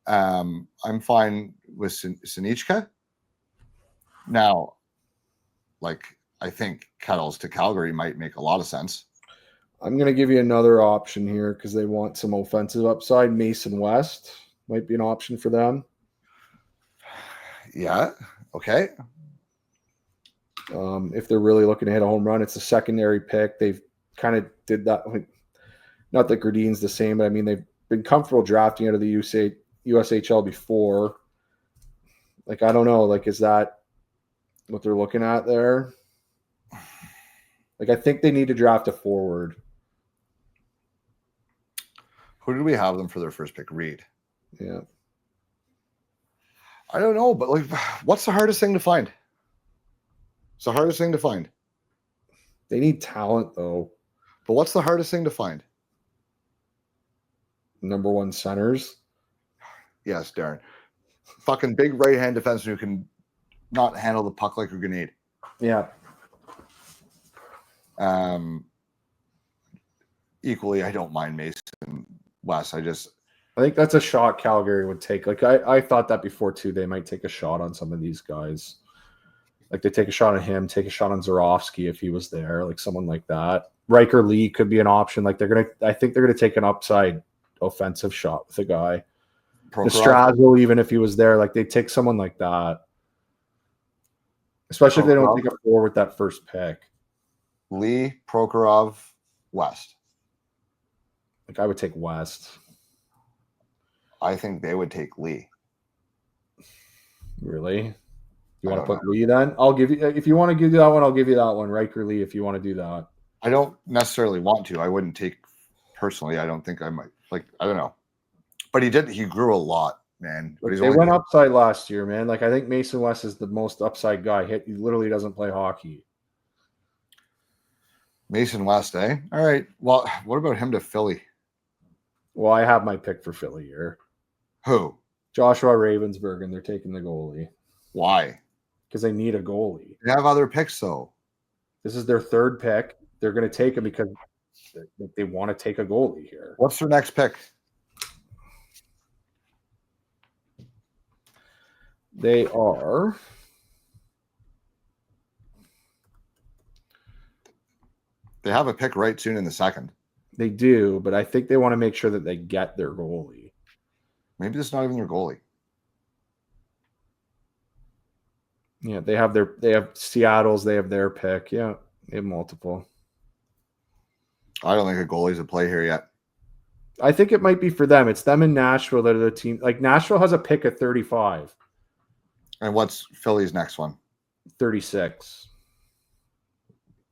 A: I'm fine with Sinichka. Now, like, I think Kettles to Calgary might make a lot of sense.
B: I'm going to give you another option here because they want some offensive upside. Mason West might be an option for them.
A: Yeah. Okay.
B: If they're really looking to hit a home run, it's a secondary pick. They've kind of did that. Not that Gradin's the same, but I mean, they've been comfortable drafting out of the USHL before. Like, I don't know. Like, is that what they're looking at there? Like, I think they need to draft a forward.
A: Who did we have them for their first pick? Reed.
B: Yeah.
A: I don't know, but like, what's the hardest thing to find? It's the hardest thing to find.
B: They need talent, though.
A: But what's the hardest thing to find?
B: Number 1 centers.
A: Yes, Darren. Fucking big right-hand defenseman who can not handle the puck like a grenade.
B: Yeah.
A: Equally, I don't mind Mason West. I
B: think that's a shot Calgary would take. Like, I thought that before, too. They might take a shot on some of these guys. Like, they take a shot on him, take a shot on Zarovsky if he was there, like someone like that. Riker Lee could be an option. Like, I think they're going to take an upside offensive shot with a guy. Strazzle, even if he was there, like, they take someone like that. Especially if they don't take a forward with that first pick.
A: Lee, Prokhorov, West.
B: Like, I would take West.
A: I think they would take Lee.
B: Really? You want to put Lee then? I'll give you, if you want to give you that one, I'll give you that one. Riker Lee, if you want to do that.
A: I don't necessarily want to. I wouldn't take personally. I don't think I might. Like, I don't know. But he did. He grew a lot, man. But
B: They went upside last year, man. Like, I think Mason West is the most upside guy. He literally doesn't play hockey.
A: Mason West, eh? All right. Well, what about him to Philly?
B: Well, I have my pick for Philly here.
A: Who?
B: Joshua Ravensburg, and they're taking the goalie.
A: Why?
B: Because they need a goalie.
A: They have other picks, though.
B: This is their third pick. They're going to take him because they want to take a goalie here.
A: What's their next pick?
B: They are.
A: They have a pick right soon in the second.
B: They do, but I think they want to make sure that they get their goalie.
A: Maybe it's not even their goalie.
B: Yeah, they have Seattle's, they have their pick. Yeah, they have multiple.
A: I don't think a goalie's a play here yet.
B: I think it might be for them. It's them in Nashville that are the team. Like, Nashville has a pick at 35.
A: And what's Philly's next one?
B: 36.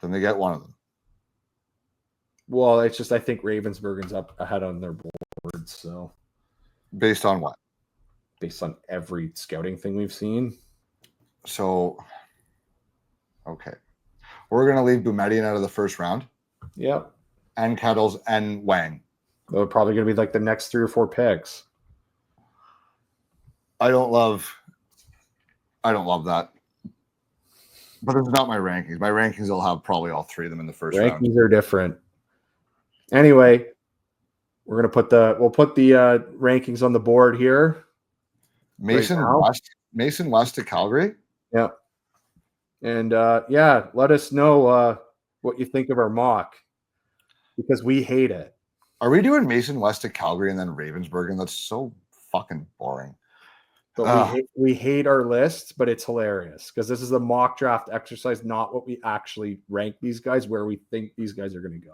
A: Then they get one of them.
B: Well, it's just I think Ravensburgen's up ahead on their board. So,
A: based on what?
B: Based on every scouting thing we've seen.
A: So, okay, we're gonna leave Boumediene out of the first round.
B: Yep.
A: And Kettles and Wang.
B: They're probably gonna be like the next 3 or 4 picks.
A: I don't love that. But it's not my rankings. My rankings will have probably all 3 of them in the first round.
B: Rankings are different. Anyway, we'll put the rankings on the board here.
A: Mason West to Calgary.
B: Yeah. And let us know what you think of our mock, because we hate it.
A: Are we doing Mason West to Calgary and then Ravensburg? That's so fucking boring.
B: But we hate our lists, but it's hilarious because this is a mock draft exercise, not what we actually rank these guys, where we think these guys are going to go.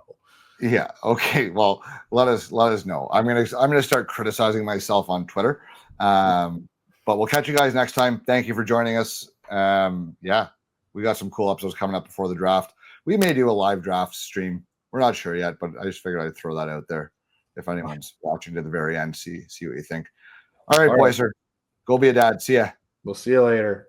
A: Yeah. Okay. Well, let us know. I'm gonna start criticizing myself on Twitter. But we'll catch you guys next time. Thank you for joining us. Yeah, we got some cool episodes coming up before the draft. We may do a live draft stream. We're not sure yet, but I just figured I'd throw that out there. If anyone's watching to the very end, see what you think. All right, boys, sir. Go be a dad. See ya.
B: We'll see you later.